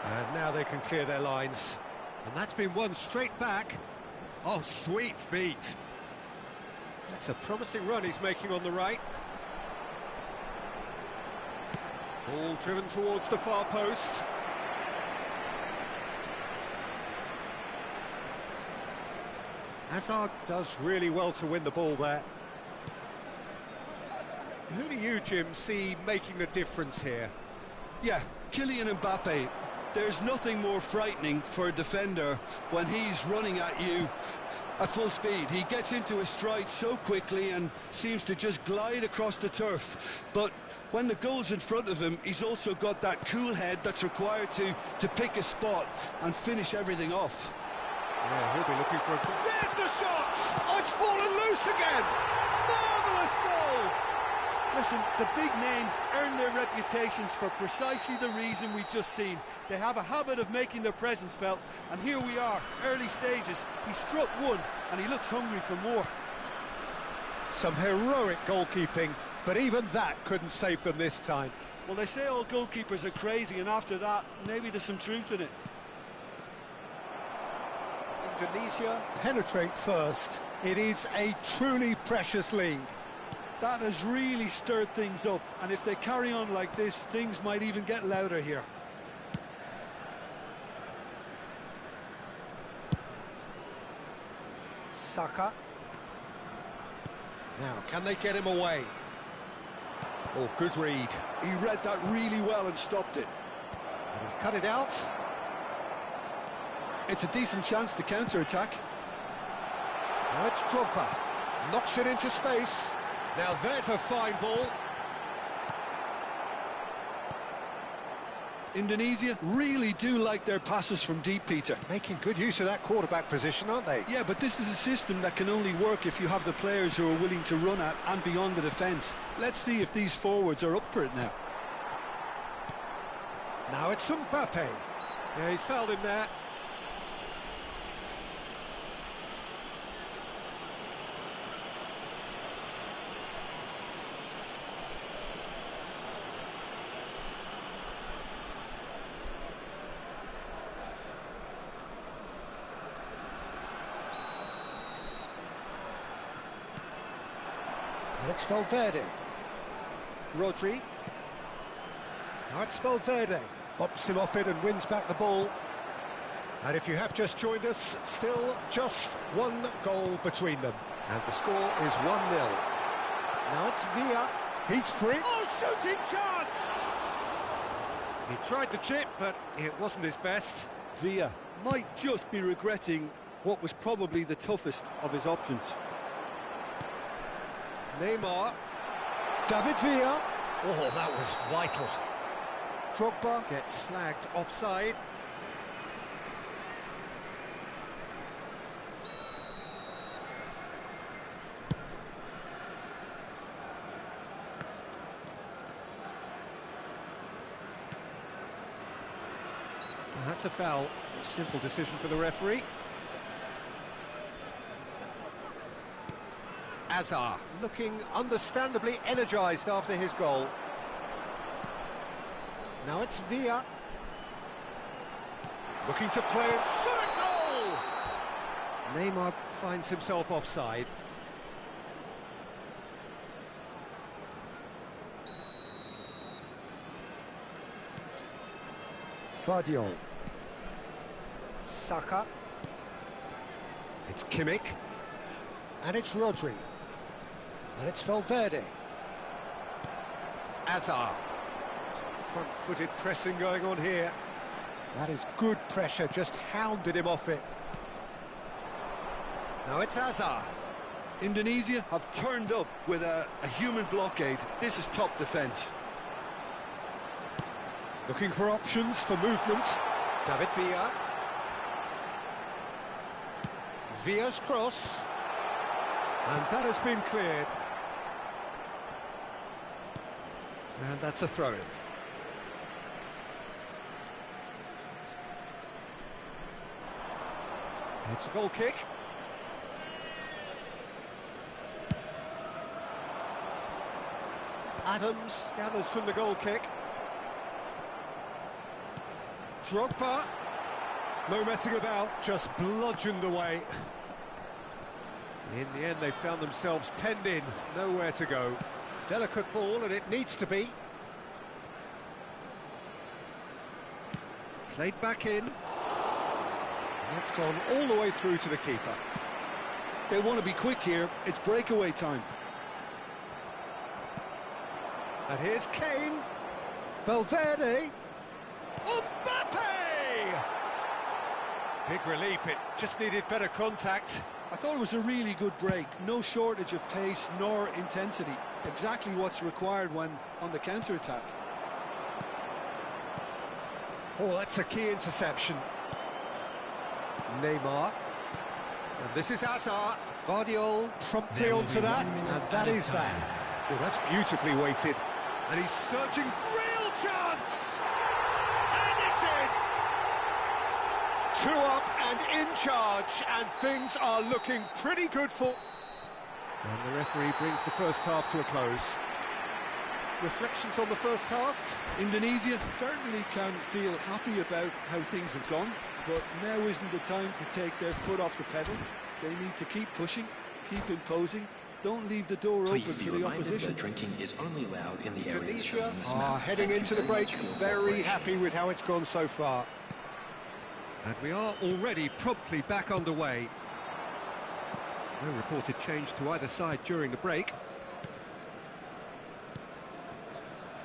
And now they can clear their lines. And that's been won straight back. Oh, sweet feet. That's a promising run he's making on the right. Ball driven towards the far post. Hazard does really well to win the ball there. Who do you, Jim, see making the difference here? Yeah, Kylian Mbappe. There's nothing more frightening for a defender when he's running at you at full speed. He gets into his stride so quickly and seems to just glide across the turf. But when the goal's in front of him, he's also got that cool head that's required to pick a spot and finish everything off. Yeah, he'll be looking for a... There's the shot! Oh, it's fallen loose again! Marvellous goal! Listen, the big names earn their reputations for precisely the reason we've just seen. They have a habit of making their presence felt, and here we are, early stages. He struck one, and he looks hungry for more. Some heroic goalkeeping, but even that couldn't save them this time. Well, they say all goalkeepers are crazy, and after that, maybe there's some truth in it. Indonesia penetrate first. It is a truly precious lead. That has really stirred things up, and if they carry on like this, things might even get louder here. Saka. Now, can they get him away? Oh, good read. He read that really well and stopped it. And he's cut it out. It's a decent chance to counter-attack. Now it's Drogba. Knocks it into space. Now there's a fine ball. Indonesia really do like their passes from deep, Peter. Making good use of that quarterback position, aren't they? Yeah, but this is a system that can only work if you have the players who are willing to run at and beyond the defence. Let's see if these forwards are up for it now. Now it's Mbappe. Yeah, he's fouled him there. And it's Valverde. Rodri. Now it's Valverde. Bops him off it and wins back the ball. And if you have just joined us, still just one goal between them. And the score is 1-0. Now it's Villa. He's free. Oh, shooting chance! He tried the chip, but it wasn't his best. Villa might just be regretting what was probably the toughest of his options. Neymar. David Villa. Oh, that was vital. Drogba gets flagged offside. Well, that's a foul. A simple decision for the referee. Hazard looking understandably energised after his goal. Now it's Villa. Looking to play it. Shot a goal! Neymar finds himself offside. Guardiola. Saka. It's Kimmich. And it's Rodri. And it's Valverde. Hazard. Some front-footed pressing going on here. That is good pressure, just hounded him off it. Now it's Hazard. Indonesia have turned up with a human blockade. This is top defence. Looking for options for movement. David Villa. Villa's cross. And that has been cleared. And that's a throw-in. It's a goal kick. Adams gathers from the goal kick. Drogba. No messing about, just bludgeoned away. In the end, they found themselves penned in, nowhere to go. Delicate ball, and it needs to be. Played back in. It's gone all the way through to the keeper. They want to be quick here, it's breakaway time. And here's Kane. Valverde. Mbappe! Big relief, it just needed better contact. I thought it was a really good break, no shortage of pace nor intensity. Exactly what's required when on the counter-attack. Oh, that's a key interception. Neymar. And this is Hazard. Guardiola promptly onto that, and that is that. Oh, that's beautifully weighted. And he's searching for real chance! And it's in! 2 up and in charge, and things are looking pretty good for... And the referee brings the first half to a close. Reflections on the first half? Indonesia certainly can feel happy about how things have gone, but now isn't the time to take their foot off the pedal. They need to keep pushing, keep imposing, don't leave the door open for the opposition. Drinking is only allowed in the area. Indonesia are heading into the break, very happy with how it's gone so far. And we are already promptly back underway. No reported change to either side during the break.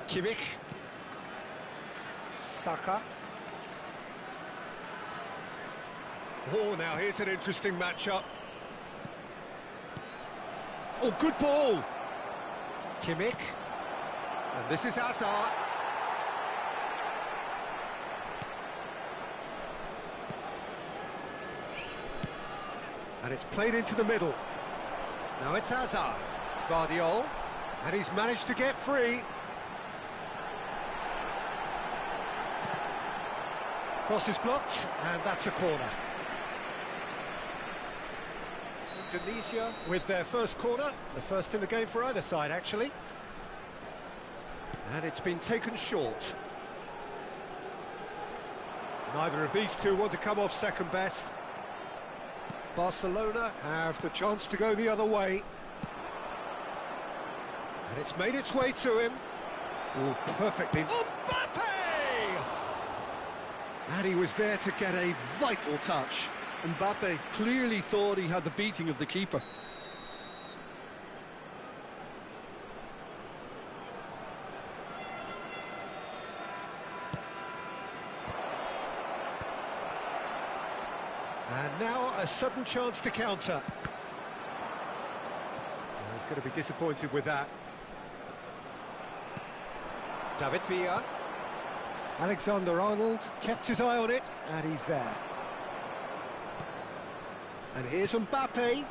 Kimmich. Saka. Oh, now here's an interesting matchup. Oh, good ball. Kimmich. And this is Hazard. And it's played into the middle. Now it's Hazard. Guardiola. And he's managed to get free. Cross is blocked, and that's a corner. Indonesia with their first corner, the first in the game for either side, actually. And it's been taken short. Neither of these two want to come off second best. Barcelona have the chance to go the other way. And it's made its way to him. Oh, perfectly. Mbappe! And he was there to get a vital touch. Mbappe clearly thought he had the beating of the keeper. And now a sudden chance to counter. He's going to be disappointed with that. David Villa. Alexander-Arnold kept his eye on it, and he's there. And here's Mbappe.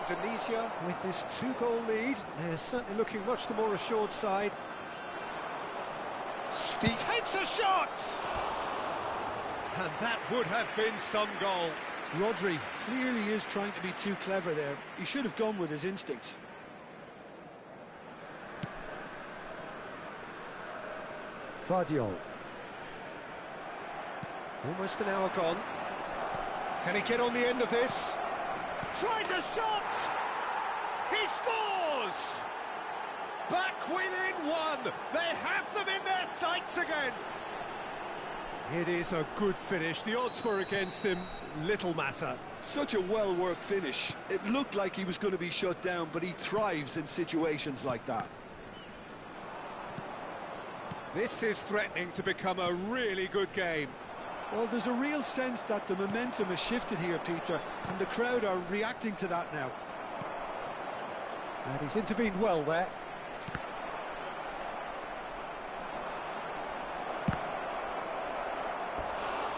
Indonesia with this 2-goal lead. They're certainly looking much the more assured side. Steve takes a shot! And that would have been some goal. Rodri clearly is trying to be too clever there. He should have gone with his instincts. Guardiola. Almost an hour gone. Can he get on the end of this? Tries a shot! He scores! Back within one! They have them in their sights again! It is a good finish. The odds were against him. Little matter. Such a well-worked finish. It looked like he was going to be shut down, but he thrives in situations like that. This is threatening to become a really good game. Well, there's a real sense that the momentum has shifted here, Peter, and the crowd are reacting to that now. And he's intervened well there.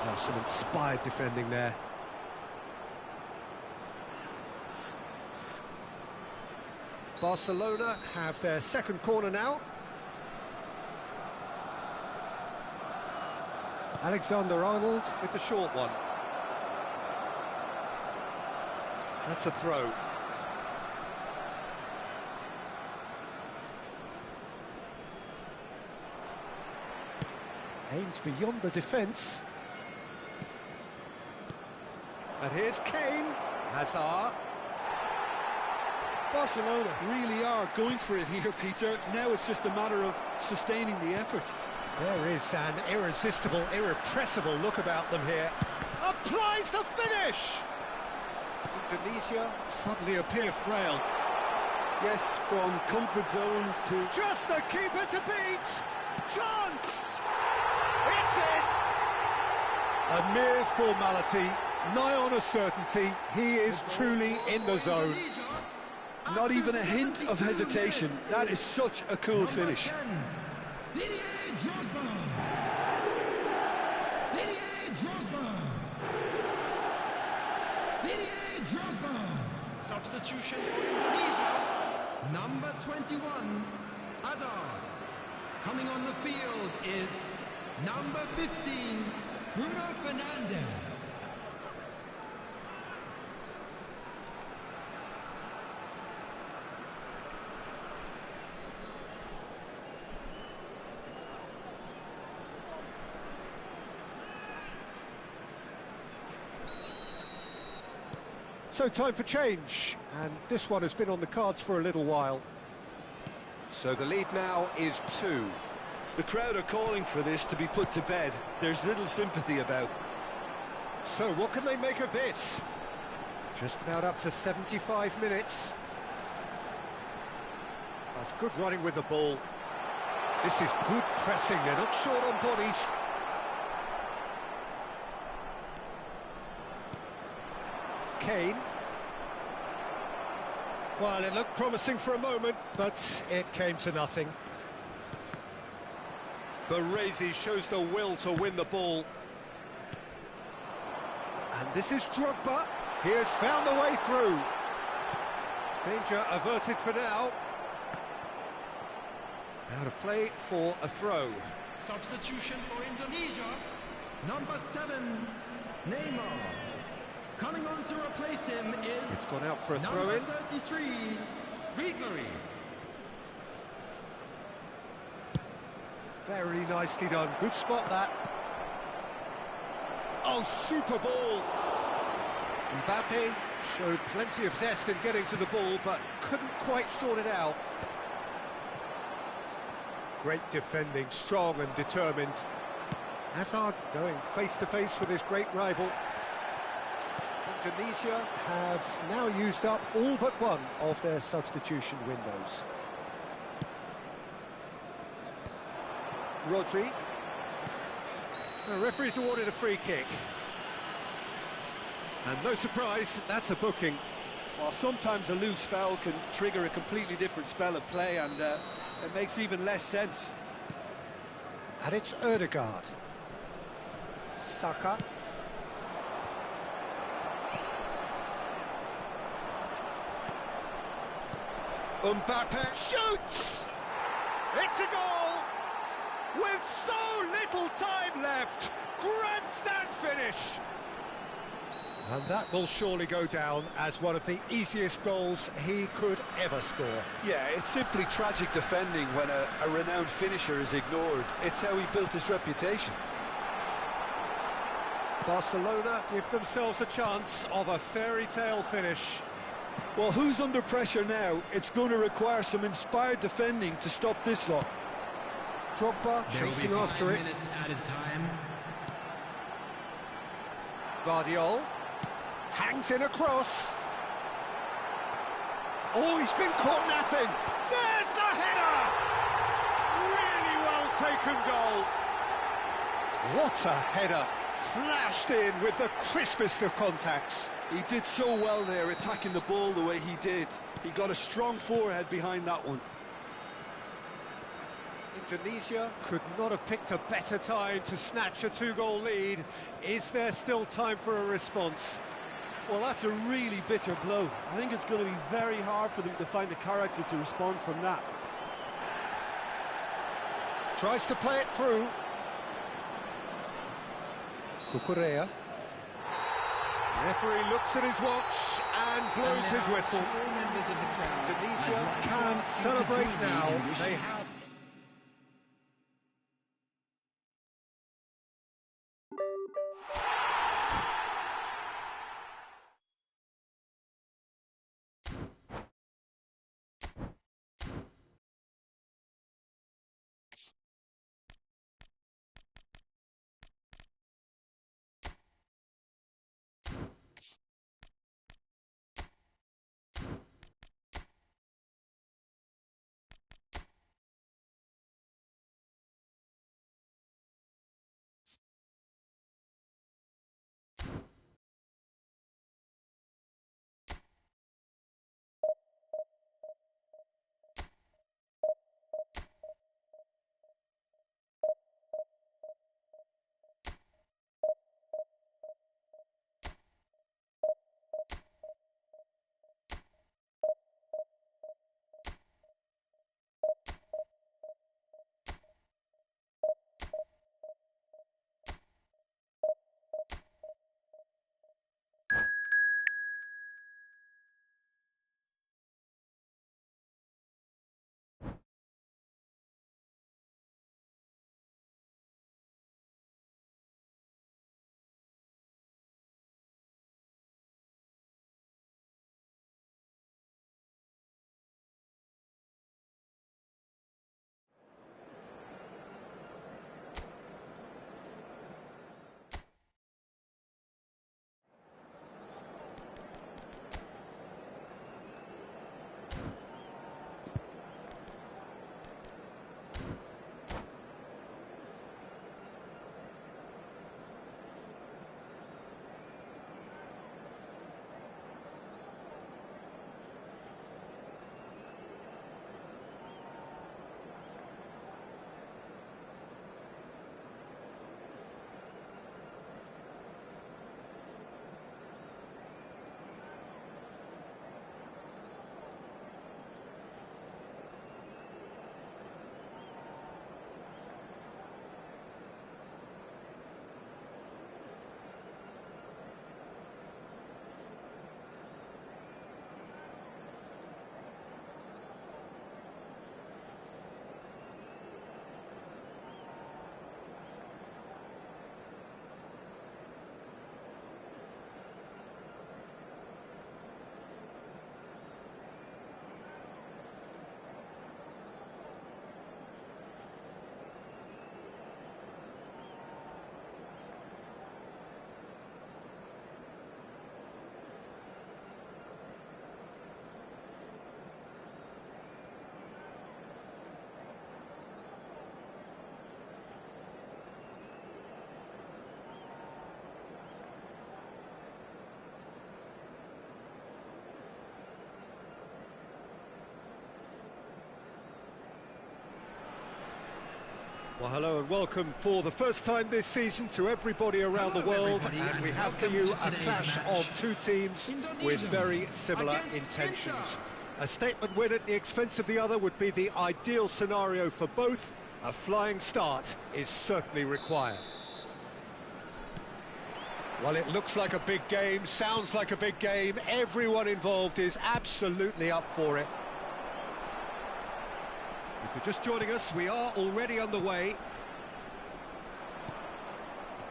Oh, some inspired defending there. Barcelona have their second corner now. Alexander-Arnold with the short one. That's a throw. Aimed beyond the defence. And here's Kane. Hazard. Barcelona really are going for it here, Peter. Now it's just a matter of sustaining the effort. There is an irresistible, irrepressible look about them here. Applies the finish! Indonesia suddenly appear frail. Yes, from comfort zone to... Just the keeper to beat! Chance! It's in! A mere formality, nigh on a certainty. He is truly in the zone. Not even a hint of hesitation. That is such a cool finish. Substitution for Indonesia, number 21, Hazard. Coming on the field is number 15, Bruno Fernandes. So time for change, and this one has been on the cards for a little while. So the lead now is 2. The crowd are calling for this to be put to bed. There's little sympathy about. So what can they make of this? Just about up to 75 minutes. That's good running with the ball. This is good pressing, they're not short on bodies. Kane. Well, it looked promising for a moment, but it came to nothing. Baresi shows the will to win the ball. And this is Drogba. He has found the way through. Danger averted for now. Out of play for a throw. Substitution for Indonesia, number 7, Neymar. Coming on to replace him is... It's gone out for a number throw-in. 33, Ribery. Very nicely done. Good spot, that. Oh, super ball. Mbappe showed plenty of zest in getting to the ball, but couldn't quite sort it out. Great defending, strong and determined. Hazard going face-to-face with his great rival. Indonesia have now used up all but one of their substitution windows. Rodri. The referee's awarded a free kick. And no surprise, that's a booking. Well, sometimes a loose foul can trigger a completely different spell of play, and it makes even less sense. And it's Ødegaard. Saka. Mbappe shoots! It's a goal! With so little time left! Grandstand finish! And that will surely go down as one of the easiest goals he could ever score. Yeah, it's simply tragic defending when a renowned finisher is ignored. It's how he built his reputation. Barcelona give themselves a chance of a fairy tale finish. Well, who's under pressure now? It's going to require some inspired defending to stop this lot. Drogba chasing after it. 5 minutes added time. Guardiola hangs in a cross. Oh, he's been caught napping. There's the header! Really well taken goal. What a header. Flashed in with the crispest of contacts. He did so well there, attacking the ball the way he did. He got a strong forehead behind that one. Indonesia could not have picked a better time to snatch a 2-goal lead. Is there still time for a response? Well, that's a really bitter blow. I think it's going to be very hard for them to find the character to respond from that. Tries to play it through. Cucurella. Referee looks at his watch and blows his whistle. Indonesia can celebrate now. They have Well, hello and welcome for the first time this season to everybody around the world, and we have for you a clash of two teams with very similar intentions. A statement win at the expense of the other would be the ideal scenario for both. A flying start is certainly required. Well, it looks like a big game, sounds like a big game. Everyone involved is absolutely up for it. If you're just joining us, we are already underway.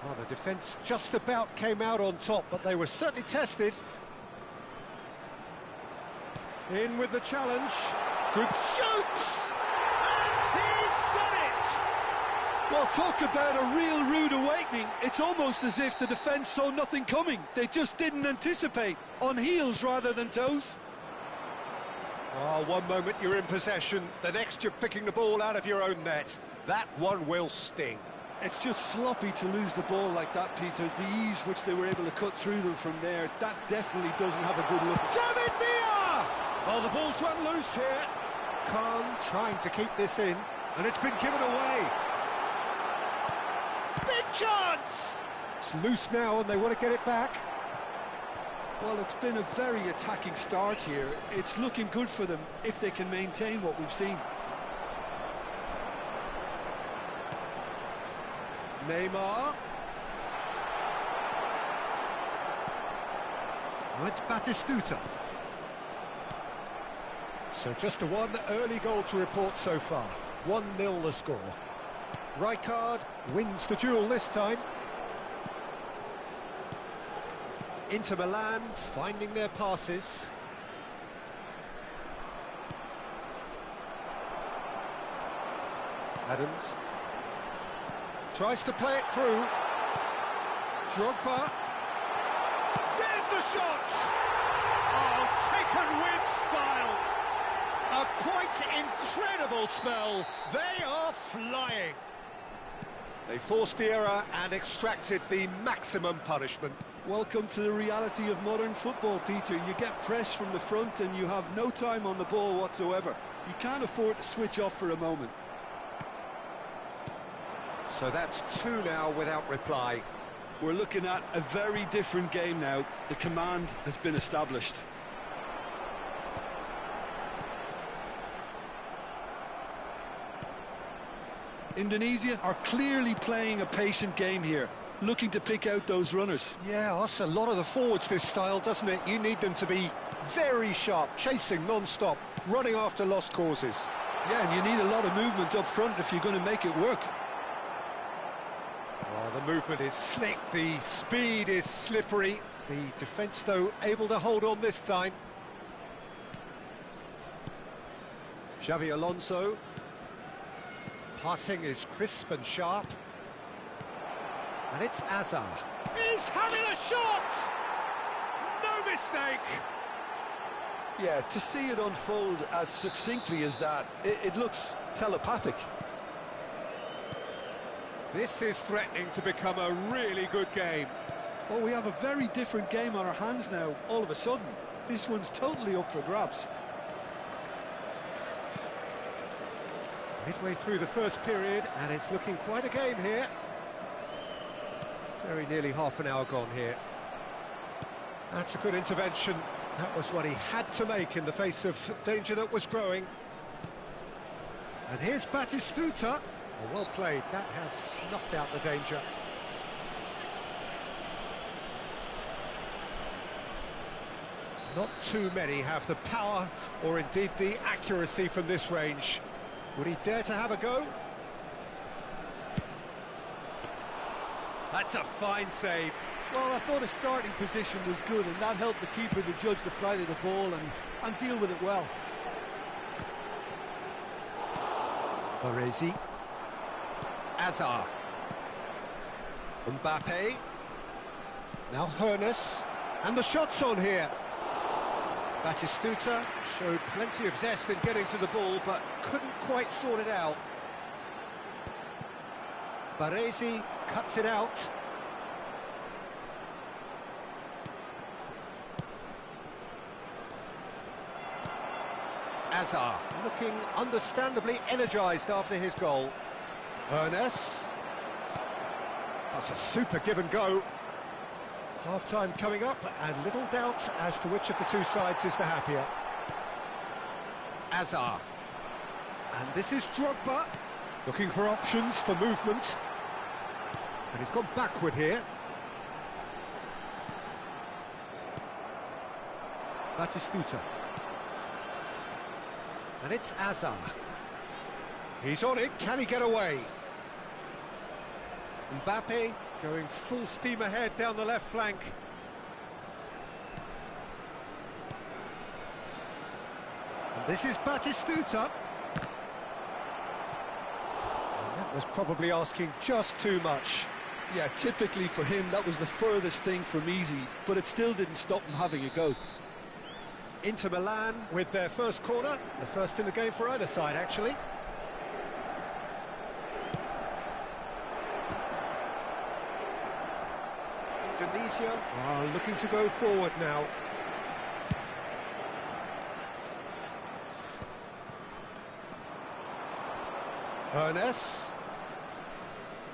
Well, the defence just about came out on top, but they were certainly tested. In with the challenge. Good shoots! And he's done it! Well, talk about a real rude awakening. It's almost as if the defence saw nothing coming. They just didn't anticipate. On heels rather than toes. Oh, one moment you're in possession, the next you're picking the ball out of your own net. That one will sting. It's just sloppy to lose the ball like that, Peter. The ease which they were able to cut through them from there, that definitely doesn't have a good look. David Villa! Oh, the ball's run loose here. Khan trying to keep this in, and it's been given away. Big chance! It's loose now, and they want to get it back. Well, it's been a very attacking start here. It's looking good for them if they can maintain what we've seen. Neymar. Oh, it's Batistuta. So just a one early goal to report so far. 1-0 the score. Rijkaard wins the duel this time. Inter Milan finding their passes. Adams tries to play it through. Drogba. There's the shot! Oh, taken with style. A quite incredible spell. They are flying. They forced the error and extracted the maximum punishment. Welcome to the reality of modern football, Peter. You get pressed from the front and you have no time on the ball whatsoever. You can't afford to switch off for a moment. So that's two now without reply. We're looking at a very different game now. The command has been established. Indonesia are clearly playing a patient game here, looking to pick out those runners. Yeah, that's a lot of the forwards, this style, doesn't it? You need them to be very sharp, chasing non-stop, running after lost causes. Yeah, and you need a lot of movement up front if you're going to make it work. Oh, the movement is slick, the speed is slippery. The defence, though, able to hold on this time. Xavi Alonso. Passing is crisp and sharp. And it's Azar. He's having a shot! No mistake! Yeah, to see it unfold as succinctly as that, it looks telepathic. This is threatening to become a really good game. Well, we have a very different game on our hands now, all of a sudden. This one's totally up for grabs. Midway through the first period, and it's looking quite a game here. Very nearly half an hour gone here. That's a good intervention. That was what he had to make in the face of danger that was growing. And here's Batistuta. Oh, well played. That has snuffed out the danger. Not too many have the power or indeed the accuracy from this range. Would he dare to have a go? That's a fine save. Well, I thought his starting position was good, and that helped the keeper to judge the flight of the ball and deal with it well. Baresi. Azar. Mbappe. Now Hoeneß. And the shot's on here. Batistuta showed plenty of zest in getting to the ball, but couldn't quite sort it out. Baresi cuts it out. Azar looking understandably energised after his goal. Hoeneß. That's a super give and go. Half-time coming up, and little doubt as to which of the two sides is the happier. Azar. And this is Drogba, looking for options for movement. And he's gone backward here. Batistuta. And it's Azar. He's on it, can he get away? Mbappe going full steam ahead down the left flank. And this is Batistuta. And that was probably asking just too much. Yeah, typically for him, that was the furthest thing from easy, but it still didn't stop him having a go. Inter Milan with their first corner, the first in the game for either side, actually. Indonesia are looking to go forward now. Hoeneß.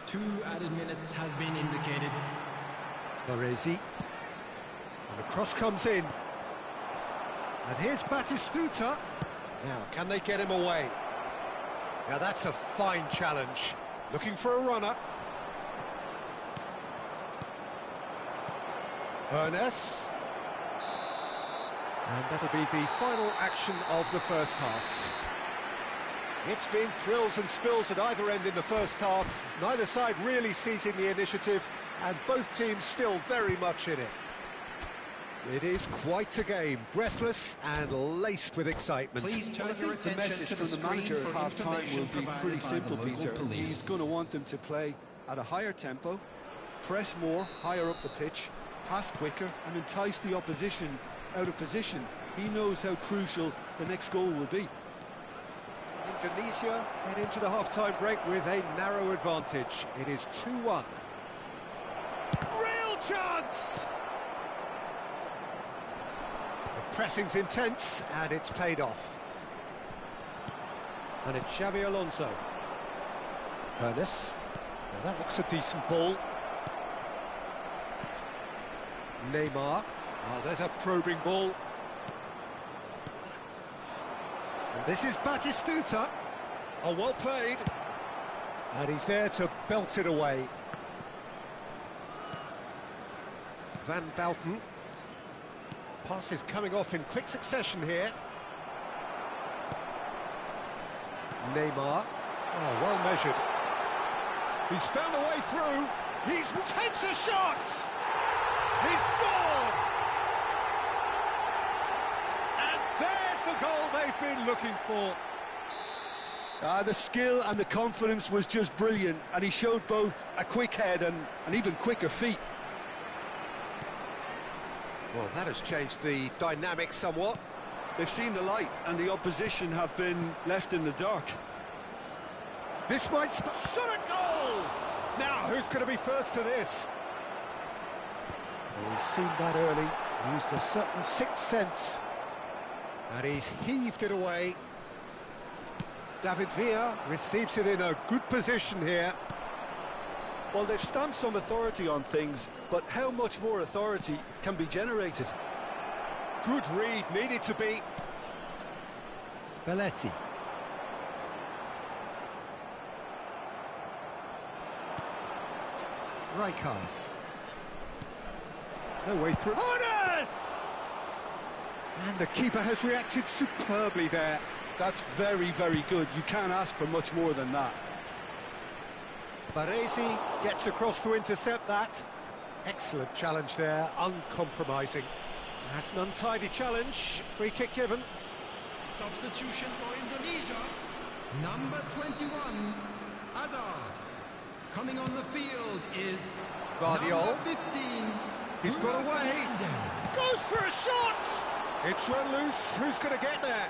2 added minutes has been indicated. Baresi. And the cross comes in. And here's Batistuta. Now, can they get him away? Now, that's a fine challenge. Looking for a runner. Hoeneß. And that'll be the final action of the first half. It's been thrills and spills at either end in the first half. Neither side really seizing the initiative, and both teams still very much in it. It is quite a game, breathless and laced with excitement. Please turn I your think the attention message to from the screen manager at for half-time will information be provided pretty by simple, the local Peter. police. He's going to want them to play at a higher tempo, press more, higher up the pitch, pass quicker, and entice the opposition out of position. He knows how crucial the next goal will be. Indonesia head into the half-time break with a narrow advantage. It is 2-1. Real chance! The pressing's intense, and it's paid off. And it's Xabi Alonso. Hoeneß. Now that looks a decent ball. Neymar. Oh, there's a probing ball. And this is Batistuta. Oh, well played. And he's there to belt it away. Van Bouten. Passes coming off in quick succession here. Neymar. Oh, well measured. He's found a way through. He takes a shot. He scored. And there's the goal they've been looking for. The skill and the confidence was just brilliant, and he showed both a quick head and even quicker feet. Well, that has changed the dynamic somewhat. They've seen the light, and the opposition have been left in the dark. This might shot a goal! Now, who's going to be first to this? Well, he's seen that early, used a certain sixth sense, and he's heaved it away. David Villa receives it in a good position here. Well, they've stamped some authority on things, but how much more authority can be generated? Good read, needed to be. Belletti. Rijkaard. No way through. Honest! And the keeper has reacted superbly there. That's very, very good. You can't ask for much more than that. Baresi gets across to intercept that. Excellent challenge there, uncompromising. That's an untidy challenge. Free kick given. Substitution for Indonesia. Number 21, Hazard. Coming on the field is Guardiola. number 15. He's got Bruno away. Fernandes. Goes for a shot! It's run loose. Who's going to get there?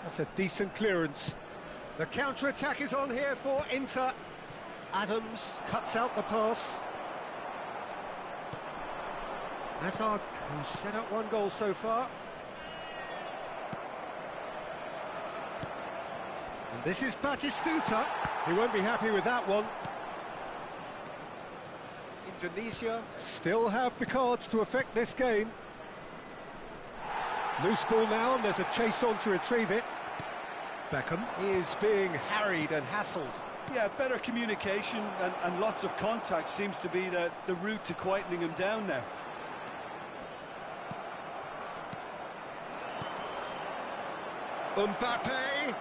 That's a decent clearance. The counter-attack is on here for Inter. Adams cuts out the pass. Hazard, who's set up one goal so far. And this is Batistuta. He won't be happy with that one. Indonesia still have the cards to affect this game. Loose ball now, and there's a chase on to retrieve it. Beckham is being harried and hassled. Yeah, better communication and lots of contact seems to be the route to quietening him down now. Mbappe.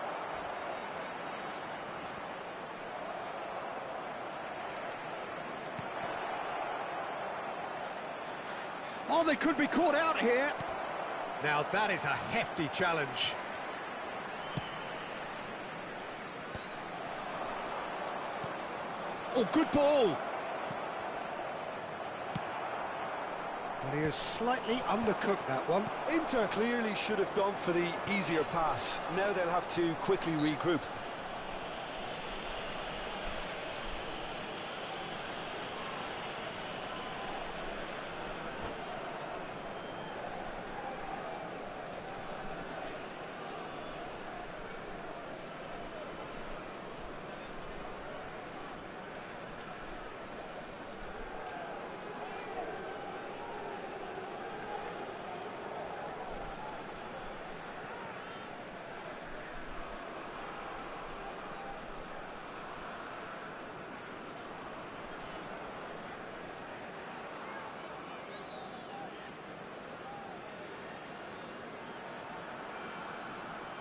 Oh, they could be caught out here. Now that is a hefty challenge. Oh, good ball. And he has slightly undercooked that one. Inter clearly should have gone for the easier pass. Now they'll have to quickly regroup.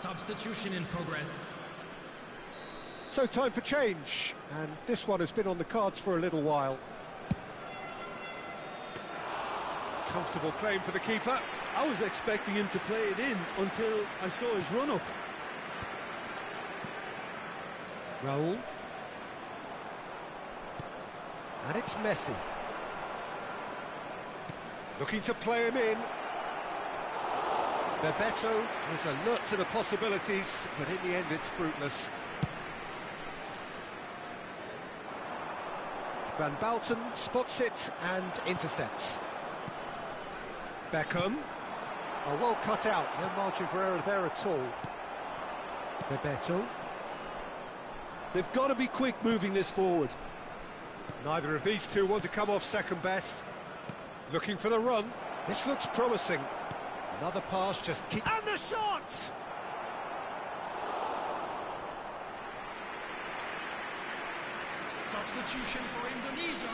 Substitution in progress. So time for change, and this one has been on the cards for a little while. Comfortable claim for the keeper. I was expecting him to play it in until I saw his run-up. Raul. And it's Messi. Looking to play him in. Bebeto was alert to the possibilities, but in the end it's fruitless. Van Bouten spots it and intercepts. Beckham. Oh, well cut out, no margin for error there at all. Bebeto. They've got to be quick moving this forward. Neither of these two want to come off second best. Looking for the run. This looks promising. Another pass, just keep... And the shot! Substitution for Indonesia.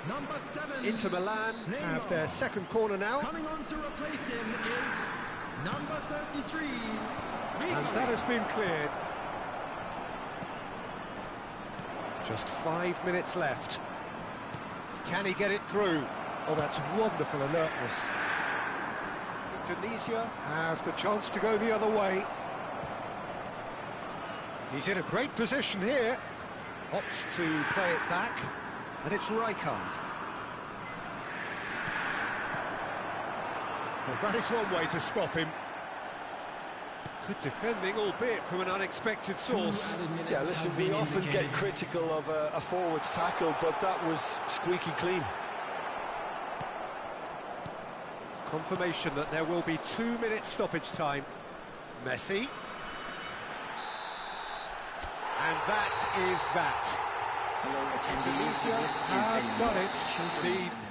Number 7. Inter Milan have their second corner now. Coming on to replace him is number 33. And that has been cleared. Just 5 minutes left. Can he get it through? Oh, that's wonderful alertness. Indonesia have the chance to go the other way. He's in a great position here. Opts to play it back, and it's Rijkaard. Well, that is one way to stop him. Good defending, albeit from an unexpected source. Yeah, listen, we often get critical of a forward's tackle, but that was squeaky clean. Confirmation that there will be 2 minutes stoppage time. Messi. And that is that. Hello, Tunisia attendees. This is have a done it. children's The